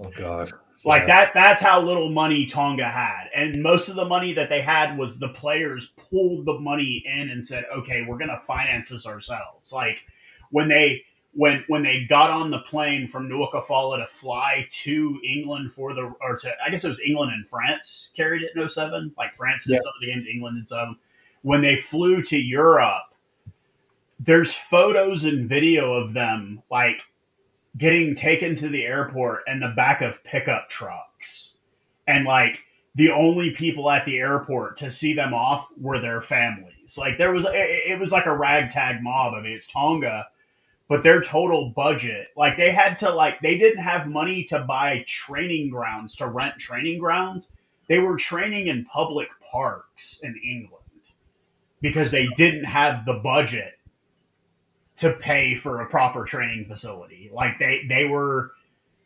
Oh God. Like Yeah. that's how little money Tonga had. And most of the money that they had was the players pulled the money in and said, "Okay, we're going to finance this ourselves." Like when they got on the plane from Nuukafala to fly to England I guess it was England and France carried it in 07. Like France did Yeah. some of the games, England did some. When they flew to Europe, there's photos and video of them like getting taken to the airport in the back of pickup trucks. And like the only people at the airport to see them off were their families. Like it was like a ragtag mob. I mean, it's Tonga, but their total budget, like they didn't have money to buy training grounds, to rent training grounds. They were training in public parks in England because they didn't have the budget to pay for a proper training facility. Like they were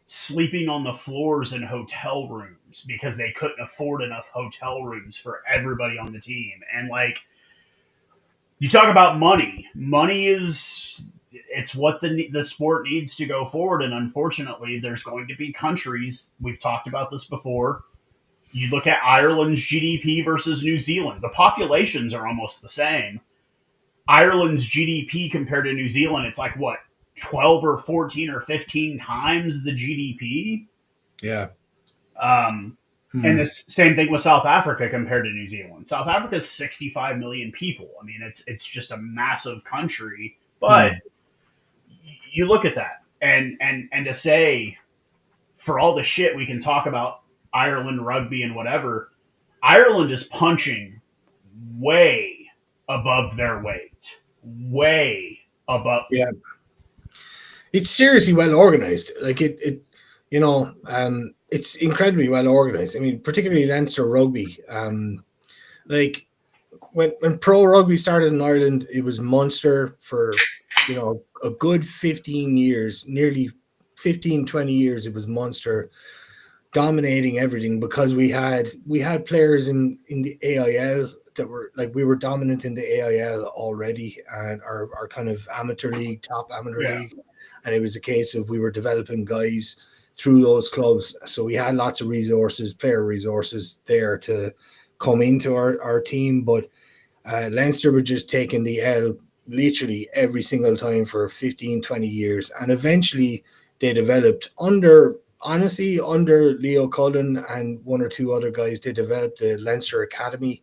sleeping on the floors in hotel rooms because they couldn't afford enough hotel rooms for everybody on the team. And like you talk about money, it's what the sport needs to go forward. And unfortunately, there's going to be countries, we've talked about this before. You look at Ireland's GDP versus New Zealand. The populations are almost the same. Ireland's GDP compared to New Zealand, it's like what, 12 or 14 or 15 times the GDP. Yeah. And the same thing with South Africa compared to New Zealand. South Africa is 65 million people. I mean, it's just a massive country. But you look at that, and to say, for all the shit we can talk about Ireland rugby and whatever, Ireland is punching way above their weight, way above. Yeah, it's seriously well organized. Like it's incredibly well organized. I mean, particularly Leinster rugby. Like when pro rugby started in Ireland, it was Munster for a good 15 years, nearly 15, 20 years. It was Munster dominating everything because we had players in the AIL that were like, we were dominant in the AIL already, and our kind of top amateur league. And it was a case of we were developing guys through those clubs. So we had lots of player resources there to come into our team. But Leinster were just taking the L literally every single time for 15, 20 years. And eventually they developed under Leo Cullen and one or two other guys, they developed the Leinster Academy.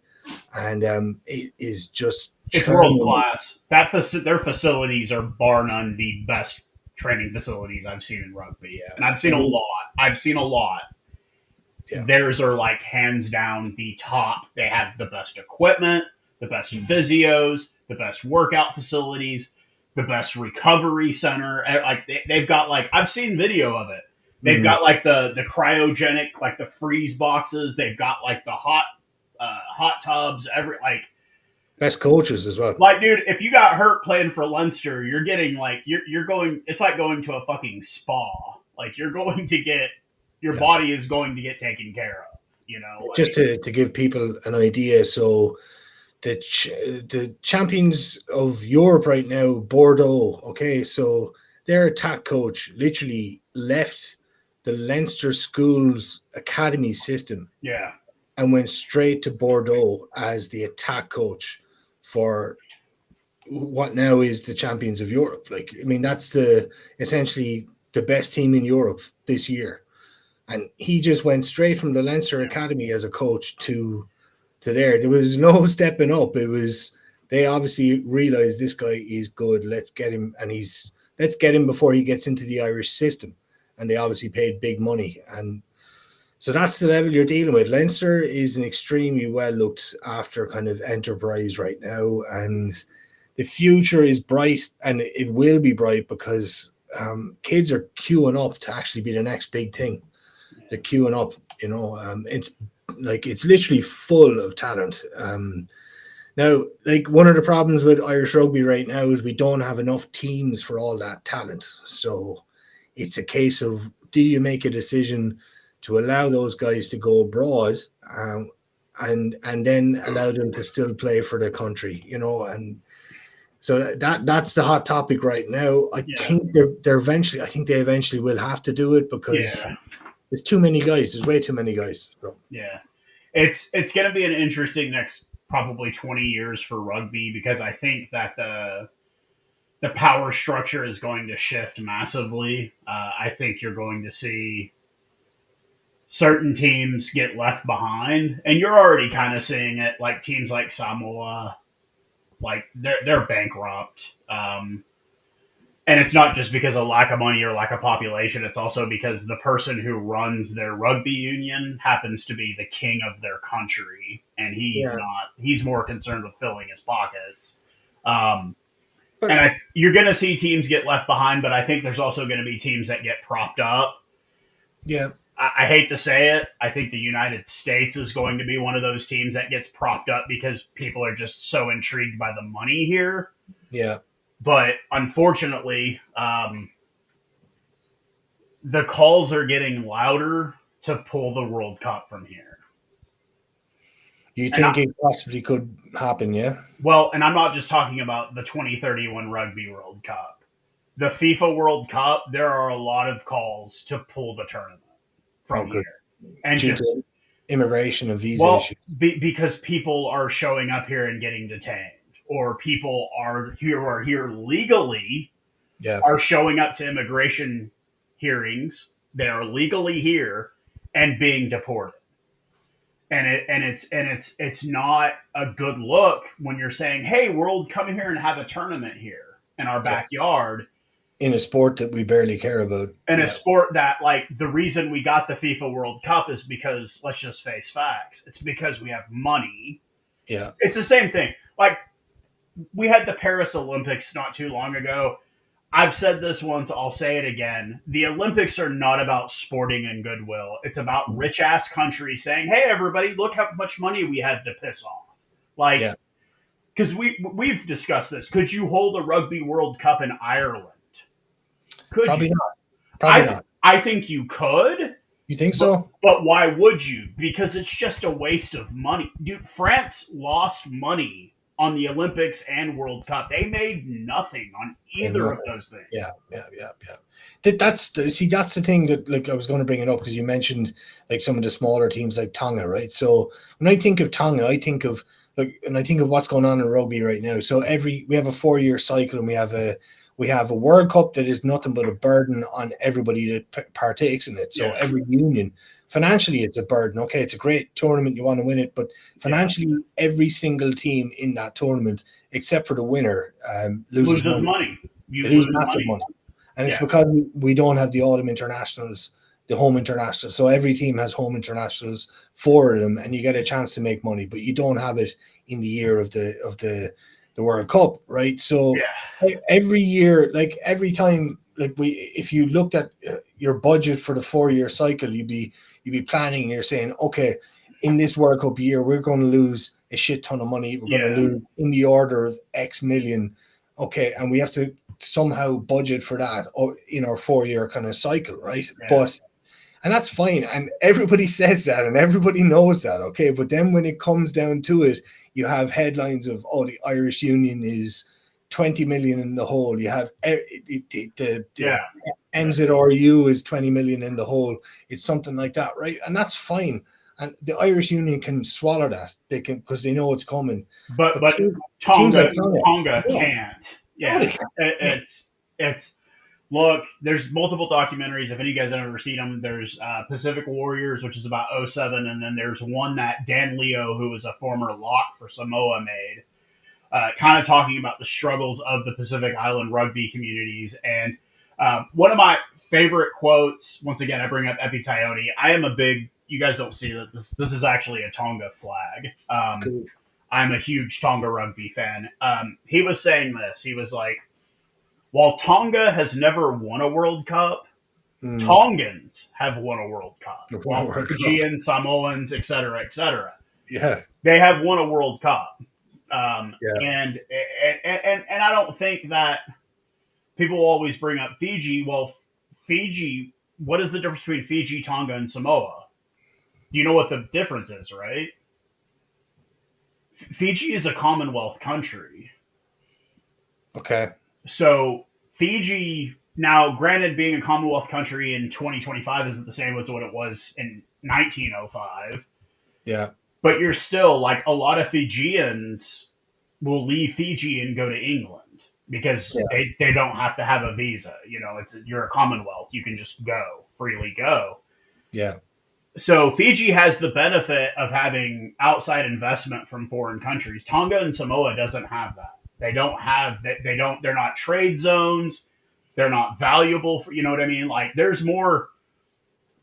And it is just... It's world class. Their facilities are bar none the best training facilities I've seen in rugby. Yeah. And I've seen a lot. Yeah. Theirs are like hands down the top. They have the best equipment, the best physios, the best workout facilities, the best recovery center. Like they've got like, I've seen video of it. They've got like the cryogenic, like the freeze boxes. They've got like the hot tubs, best coaches as well. Like, dude, if you got hurt playing for Leinster, you're getting like you're going. It's like going to a fucking spa. Like you're going to get your body is going to get taken care of. Like, just to give people an idea. So the champions of Europe right now, Bordeaux. Okay, so their attack coach literally left the Leinster schools academy system. Yeah. And went straight to Bordeaux as the attack coach for what now is the champions of Europe. Like, I mean, that's essentially the best team in Europe this year. And he just went straight from the Leinster Academy as a coach to there. There was no stepping up. They obviously realized this guy is good. Let's get him. And let's get him before he gets into the Irish system. And they obviously paid big money. And so that's the level you're dealing with. Leinster is an extremely well looked after kind of enterprise right now, and the future is bright, and it will be bright because kids are queuing up to actually be the next big thing. They're queuing up, it's literally full of talent. Now, like one of the problems with Irish rugby right now is we don't have enough teams for all that talent. So it's a case of, do you make a decision to allow those guys to go abroad, and then allow them to still play for the country, and so that's the hot topic right now. I Yeah. think they're eventually. I think they eventually will have to do it because Yeah. there's too many guys. There's way too many guys. So, Yeah. It's going to be an interesting next probably 20 years for rugby because I think that the power structure is going to shift massively. I think you're going to see certain teams get left behind, and you're already kind of seeing it. Like teams like Samoa, like they're bankrupt, and it's not just because of lack of money or lack of population. It's also because the person who runs their rugby union happens to be the king of their country, and he's yeah, not. He's more concerned with filling his pockets. Um, but you're going to see teams get left behind, but I think there's also going to be teams that get propped up. yeah, I hate to say it. I think the United States is going to be one of those teams that gets propped up because people are just so intrigued by the money here. yeah. But unfortunately, the calls are getting louder to pull the World Cup from here. You And think it possibly could happen? Yeah. and I'm not just talking about the 2031 Rugby World Cup. The FIFA World Cup, there are a lot of calls to pull the tournament Oh, from good. here. And Due just, to immigration and visa well, issues. because people are showing up here and getting detained, or people are here legally, Yeah, are showing up to immigration hearings. They are legally here and being deported. It's not a good look when you're saying, "Hey, world, come here and have a tournament here in our yeah. backyard." In a sport that we barely care about. In a Yeah, sport that, like, the reason we got the FIFA World Cup is because, let's just face facts, it's because we have money. yeah, It's the same thing. Like, we had the Paris Olympics not too long ago. I've said this once, I'll say it again. The Olympics are not about sporting and goodwill. It's about rich ass countries saying, "Hey, everybody, look how much money we had to piss off." Like, yeah. because we've discussed this. Could you hold a Rugby World Cup in Ireland? Could you? Probably not. Probably I not. I think you could, You think but so? why would you? Because it's just a waste of money, dude. France lost money on the Olympics and World Cup. They made nothing on Yeah, either of nothing. those things. Yeah, yeah, yeah, yeah. That's the thing that, like, I was going to bring it up because you mentioned like some of the smaller teams like Tonga, right? So when I think of Tonga, I think of and I think of what's going on in rugby right now. So we have a 4 year cycle, and we have a World Cup that is nothing but a burden on everybody that partakes in it. So Yeah, every union, financially, it's a burden. Okay, it's a great tournament, you want to win it, but yeah. financially, every single team in that tournament, except for the winner, loses Loses money. money. You They lose lose massive money. money, and it's Yeah, because we don't have the autumn internationals, the home internationals. So every team has home internationals, four of them, and you get a chance to make money, but you don't have it in the year of the World Cup, right? So yeah, every year, like every time, like if you looked at your budget for the 4 year cycle, you'd be planning, and you're saying, okay, in this World Cup year, we're going to lose a shit ton of money. We're going to yeah, lose in the order of X million. Okay, and we have to somehow budget for that or in our 4 year kind of cycle, right? yeah. But and that's fine, and everybody says that, and everybody knows that, okay. But then when it comes down to it, you have headlines of, oh, the Irish Union is 20 million in the hole. You have the Yeah, yeah, NZRU is 20 million in the hole. It's something like that, right? And that's fine. And the Irish Union can swallow that. They can, because they know it's coming. but But teams Tonga like Tonga, Tonga no, can't. no, they Yeah, can't. No, it's look. There's multiple documentaries. If any of you guys have ever seen them, there's Pacific Warriors, which is about '07, and then there's one that Dan Leo, who was a former lock for Samoa, made. Kind of talking about the struggles of the Pacific Island rugby communities. And one of my favorite quotes, once again, I bring up Epi Taione. I am a big, you guys don't see that this is actually a Tonga flag. cool. I'm a huge Tonga rugby fan. He was saying this. He was like, while Tonga has never won a World Cup, Mm, Tongans have won a World Cup. While World Cup. Fijians, Samoans, et cetera, Yeah, they have won a World Cup. yeah, And I don't think that people always bring up Fiji. Well, Fiji what is the difference between Fiji, Tonga, and Samoa? Do you know what the difference is, right? Fiji is a Commonwealth country. Okay. So Fiji, now granted, being a Commonwealth country in 2025 isn't the same as what it was in 1905, Yeah. but you're still like a lot of Fijians will leave Fiji and go to England because Yeah. they don't have to have a visa. You're a Commonwealth, you can just freely go. Yeah. So Fiji has the benefit of having outside investment from foreign countries. Tonga and Samoa doesn't have that. They don't have that. They're not trade zones. They're not valuable for, you know what I mean? Like there's more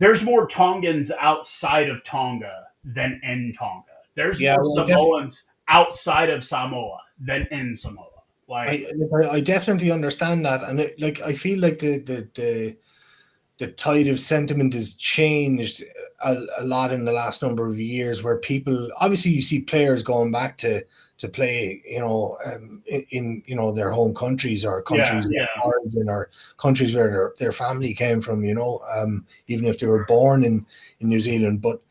Tongans outside of Tonga than in Tonga. There's Yeah. more Well, Samoans outside of Samoa than in Samoa. Like, I definitely understand that, and I feel like the tide of sentiment has changed a lot in the last number of years, where people, obviously, you see players going back to play, in their home countries, or yeah, countries of yeah, origin, or countries where their family came from, even if they were born in New Zealand. But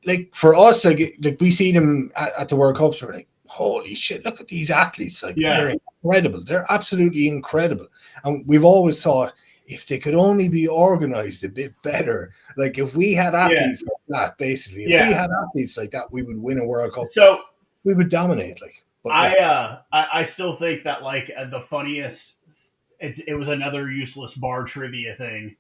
like for us, like we see them at the World Cups, we're like, holy shit, look at these athletes. Like, yeah, they're incredible. They're absolutely incredible. And we've always thought, if they could only be organized a bit better, like if we had yeah, athletes like that, basically, if we yeah. had athletes like that, we would win a World Cup. So We would dominate. Like, but I yeah, uh I still think that like the funniest it was another useless bar trivia thing.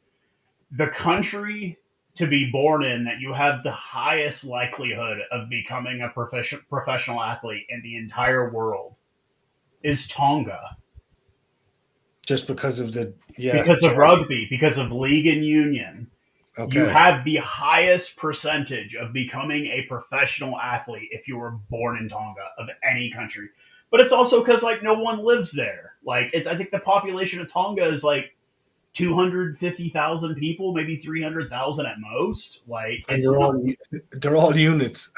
The country to be born in that you have the highest likelihood of becoming a professional athlete in the entire world is Tonga just because of because of rugby, because of league and union. You okay. have the highest percentage of becoming a professional athlete if you were born in Tonga of any country. But it's also because like no one lives there. Like I think the population of Tonga is like 250,000 people, maybe 300,000 at most. Like And it's not. they're all units.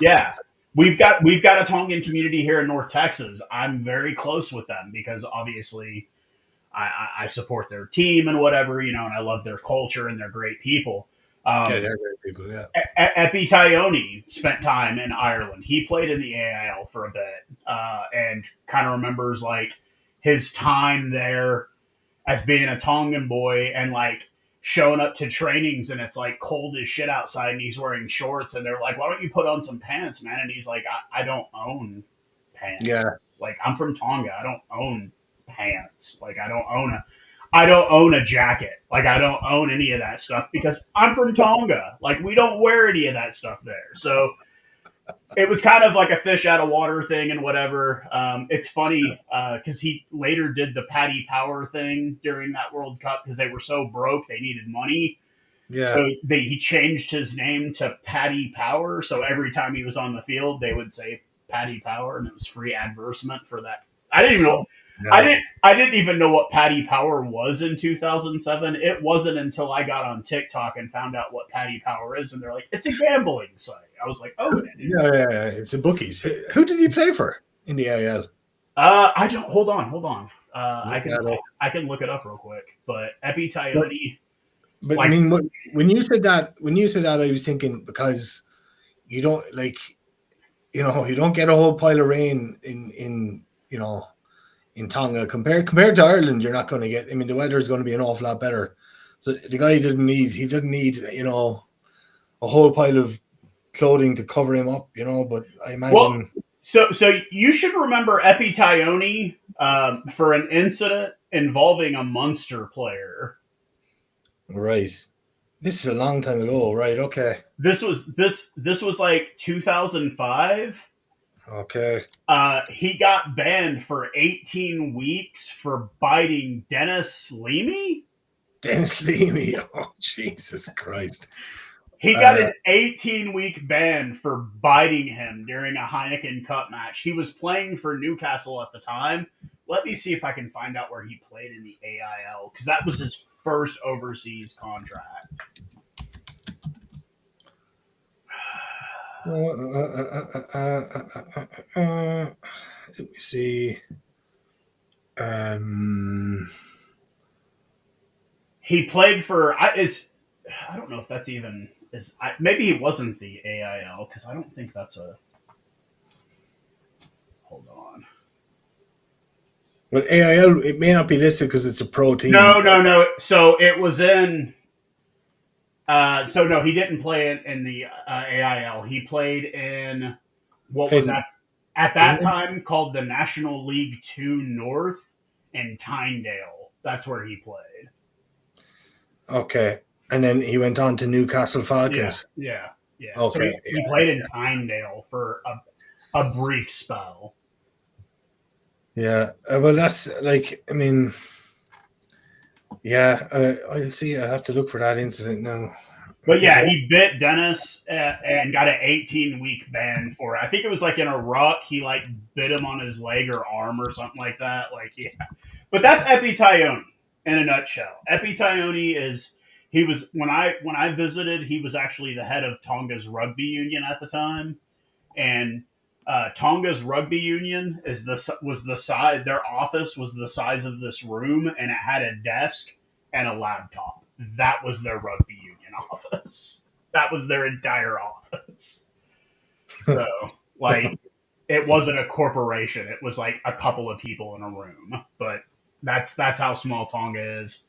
Yeah, we've got a Tongan community here in North Texas. I'm very close with them because obviously I support their team and whatever, and I love their culture and they're great people. Yeah, Um, they're great people. Yeah. Epi Tyone spent time in Ireland. He played in the AIL for a bit, and kind of remembers like his time there as being a Tongan boy and like showing up to trainings and it's like cold as shit outside and he's wearing shorts and they're like, "Why don't you put on some pants, man?" And he's like, I don't own pants. Yeah. Like I'm from Tonga. I don't own pants. Like I don't own a jacket. Like I don't own any of that stuff because I'm from Tonga. Like we don't wear any of that stuff there. So it was kind of like a fish out of water thing and whatever. It's funny because he later did the Paddy Power thing during that World Cup because they were so broke they needed money. Yeah. So he changed his name to Paddy Power. So every time he was on the field, they would say Paddy Power, and it was free advertisement for that. I didn't even know. I No. didn't. I didn't even know what Paddy Power was in 2007. It wasn't until I got on TikTok and found out what Paddy Power is, and they're like, "It's a gambling site." I was like, "Okay." Yeah. It's the bookies. Who did he play for in the AL? I don't. Hold on. I Look can that up. I can look it up real quick. But Epi But, Tyone, but I like, mean, when you said that, I was thinking, because you don't, like, you don't get a whole pile of rain in Tonga compared to Ireland. You're not going to get. I mean, the weather is going to be an awful lot better. So the guy didn't need a whole pile of clothing to cover him up. But I well, imagine. so you should remember Epi Tyone for an incident involving a Munster player. Right. This is a long time ago, right? Okay. This was like 2005. Okay. He got banned for 18 weeks for biting Dennis Leamy. Dennis Leamy. Oh, Jesus Christ. He got Uh, an 18-week ban for biting him during a Heineken Cup match. He was playing for Newcastle at the time. Let me see if I can find out where he played in the AIL because that was his first overseas contract. let me see. Um, he played for I don't know if that's even maybe he wasn't the AIL because I don't think that's a hold on. Well, AIL, it may not be listed because it's a pro team. No. So it was in. So no, he didn't play in the AIL. He played in what Played was in at that England. time called the National League Two North in Tyndale. That's where he played. Okay. And then he went on to Newcastle Yeah, Falcons. yeah, yeah. So Okay. he played in Tyndale for a brief spell. Yeah. Well, that's like, I mean, yeah, I'll see. I have to look for that incident now. But Was yeah, it? he bit Dennis and got an 18-week ban for it. I think it was like in a ruck. He like bit him on his leg or arm or something like that. Like yeah, but that's Epitione in a nutshell. Epitione is he was when I visited, he was actually the head of Tonga's rugby union at the time, and Tonga's rugby union was the size. Their office was the size of this room, and it had a desk and a laptop. That was their rugby union office. That was their entire office. So, like, it wasn't a corporation. It was like a couple of people in a room. But that's how small Tonga is.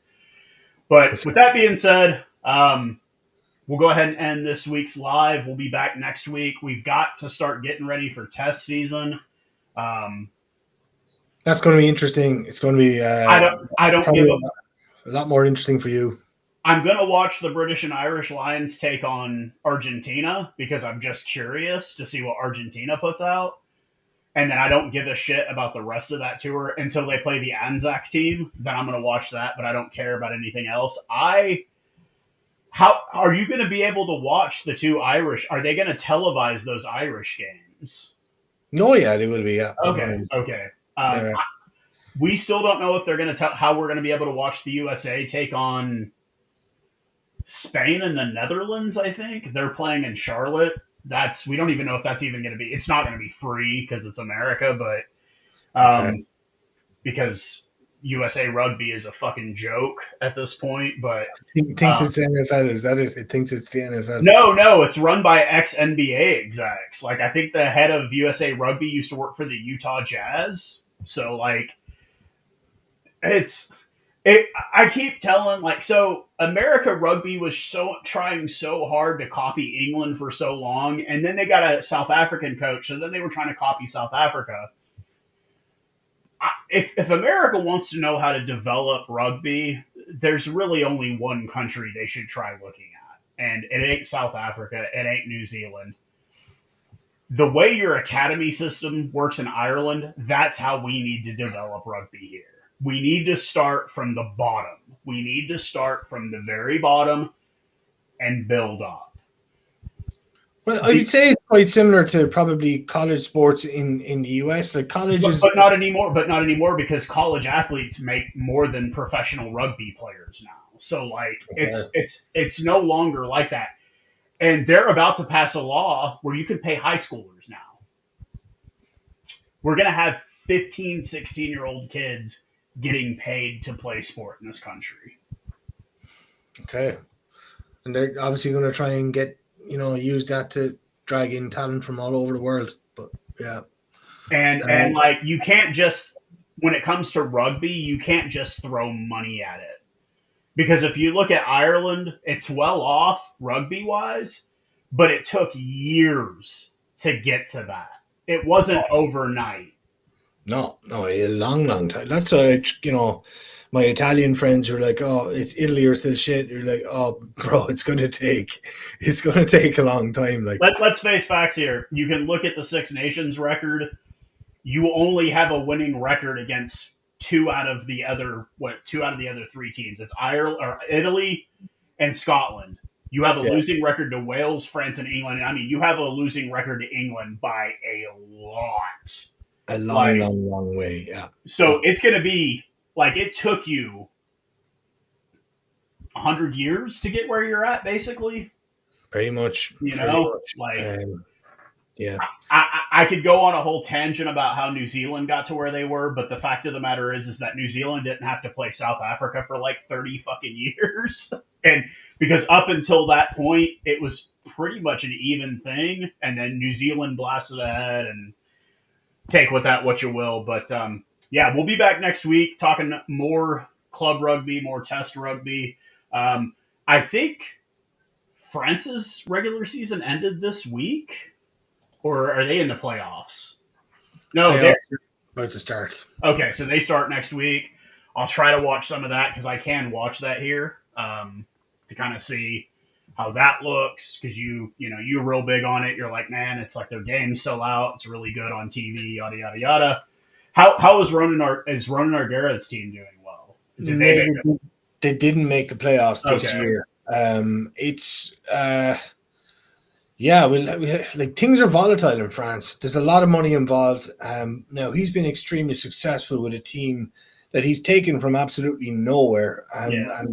But with that being said, we'll go ahead and end this week's live. We'll be back next week. We've got to start getting ready for test season. Um, That's going to be interesting. It's going to be I don't give probably a. a lot more interesting for you. I'm gonna watch the British and Irish Lions take on Argentina because I'm just curious to see what Argentina puts out, and then I don't give a shit about the rest of that tour until they play the Anzac team. Then I'm gonna watch that, but I don't care about anything else. How are you going to be able to watch the two Irish? Are they going to televise those Irish games? No, yeah, they will be. Yeah. Okay. Yeah. We still don't know if they're going to tell how we're going to be able to watch the USA take on Spain and the Netherlands. I think they're playing in Charlotte. We don't even know if that's even going to be. It's not going to be free because it's America, but Okay. because USA Rugby is a fucking joke at this point. But Thinks it's the NFL. Is that it? It thinks it's the NFL. no, it's run by ex NBA execs. Like I think the head of USA Rugby used to work for the Utah Jazz. So like it's it I keep telling like so America Rugby was so trying so hard to copy England for so long, and then they got a South African coach, so then they were trying to copy South Africa. If America wants to know how to develop rugby, there's really only one country they should try looking at, and it ain't South Africa, it ain't New Zealand. The way your academy system works in Ireland, that's how we need to develop rugby here. We need to start from the bottom. We need to start from the very bottom and build up. Well, I would say it's quite similar to probably college sports in the US. Like colleges, but not anymore. But not anymore because college athletes make more than professional rugby players now. So like it's no longer like that. And they're about to pass a law where you can pay high schoolers now. We're going to have 15, 16-year-old kids getting paid to play sport in this country. Okay. And they're obviously going to try and use that to drag in talent from all over the world. But yeah. And like you can't just when it comes to rugby, you can't just throw money at it. Because if you look at Ireland, it's well off rugby wise, but it took years to get to that. It wasn't overnight. No, a long, long time. That's why, my Italian friends were like, "Oh, it's Italy or still shit." You're like, "Oh, bro, it's gonna take a long time." Like, Let's face facts here. You can look at the Six Nations record. You only have a winning record against two out of the other three teams. It's Ireland or Italy and Scotland. You have a losing record to Wales, France, and England. I mean, you have a losing record to England by a lot. a long, long, long way. Yeah. So it's going to be like it took you 100 years to get where you're at, basically. Pretty much. Yeah. I could go on a whole tangent about how New Zealand got to where they were, but the fact of the matter is that New Zealand didn't have to play South Africa for like 30 fucking years. And because up until that point, it was pretty much an even thing. And then New Zealand blasted ahead, and take with that what you will. But yeah, we'll be back next week talking more club rugby, more test rugby. I think France's regular season ended this week, or are they in the playoffs? No, they're Playoffs are about to start. okay. So they start next week. I'll try to watch some of that because I can watch that here to kind of see how that looks. Because you're real big on it. You're like, man, it's like their games sell out. It's really good on TV. Yada yada yada. How is Ronan Arguera's team doing? Well, did they make it? They didn't make the playoffs this Okay. year. It's yeah, well, like things are volatile in France. There's a lot of money involved. Now he's been extremely successful with a team that he's taken from absolutely nowhere, and Yeah.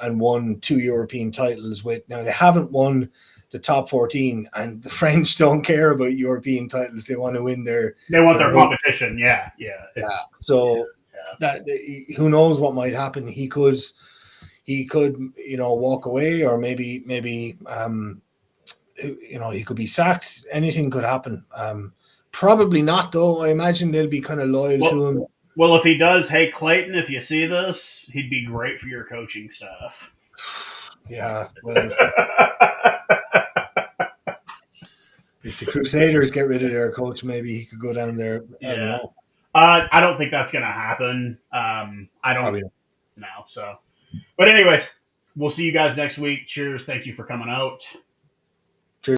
and won 2 European titles with. Now they haven't won the top 14, and the French don't care about European titles. They want to win They want their their own. competition. Yeah. Yeah. Yeah. It's So yeah. that who knows what might happen. He could walk away, or maybe he could be sacked. Anything could happen. Probably not, though. I imagine they'll be kind of loyal Well, to him. well, if he does, hey Clayton, if you see this, he'd be great for your coaching staff. Yeah, well, if the Crusaders get rid of their coach, maybe he could go down there. I don't Yeah. know. I don't think that's going to happen. I don't Probably not. know. So, but anyways, we'll see you guys next week. Cheers. Thank you for coming out.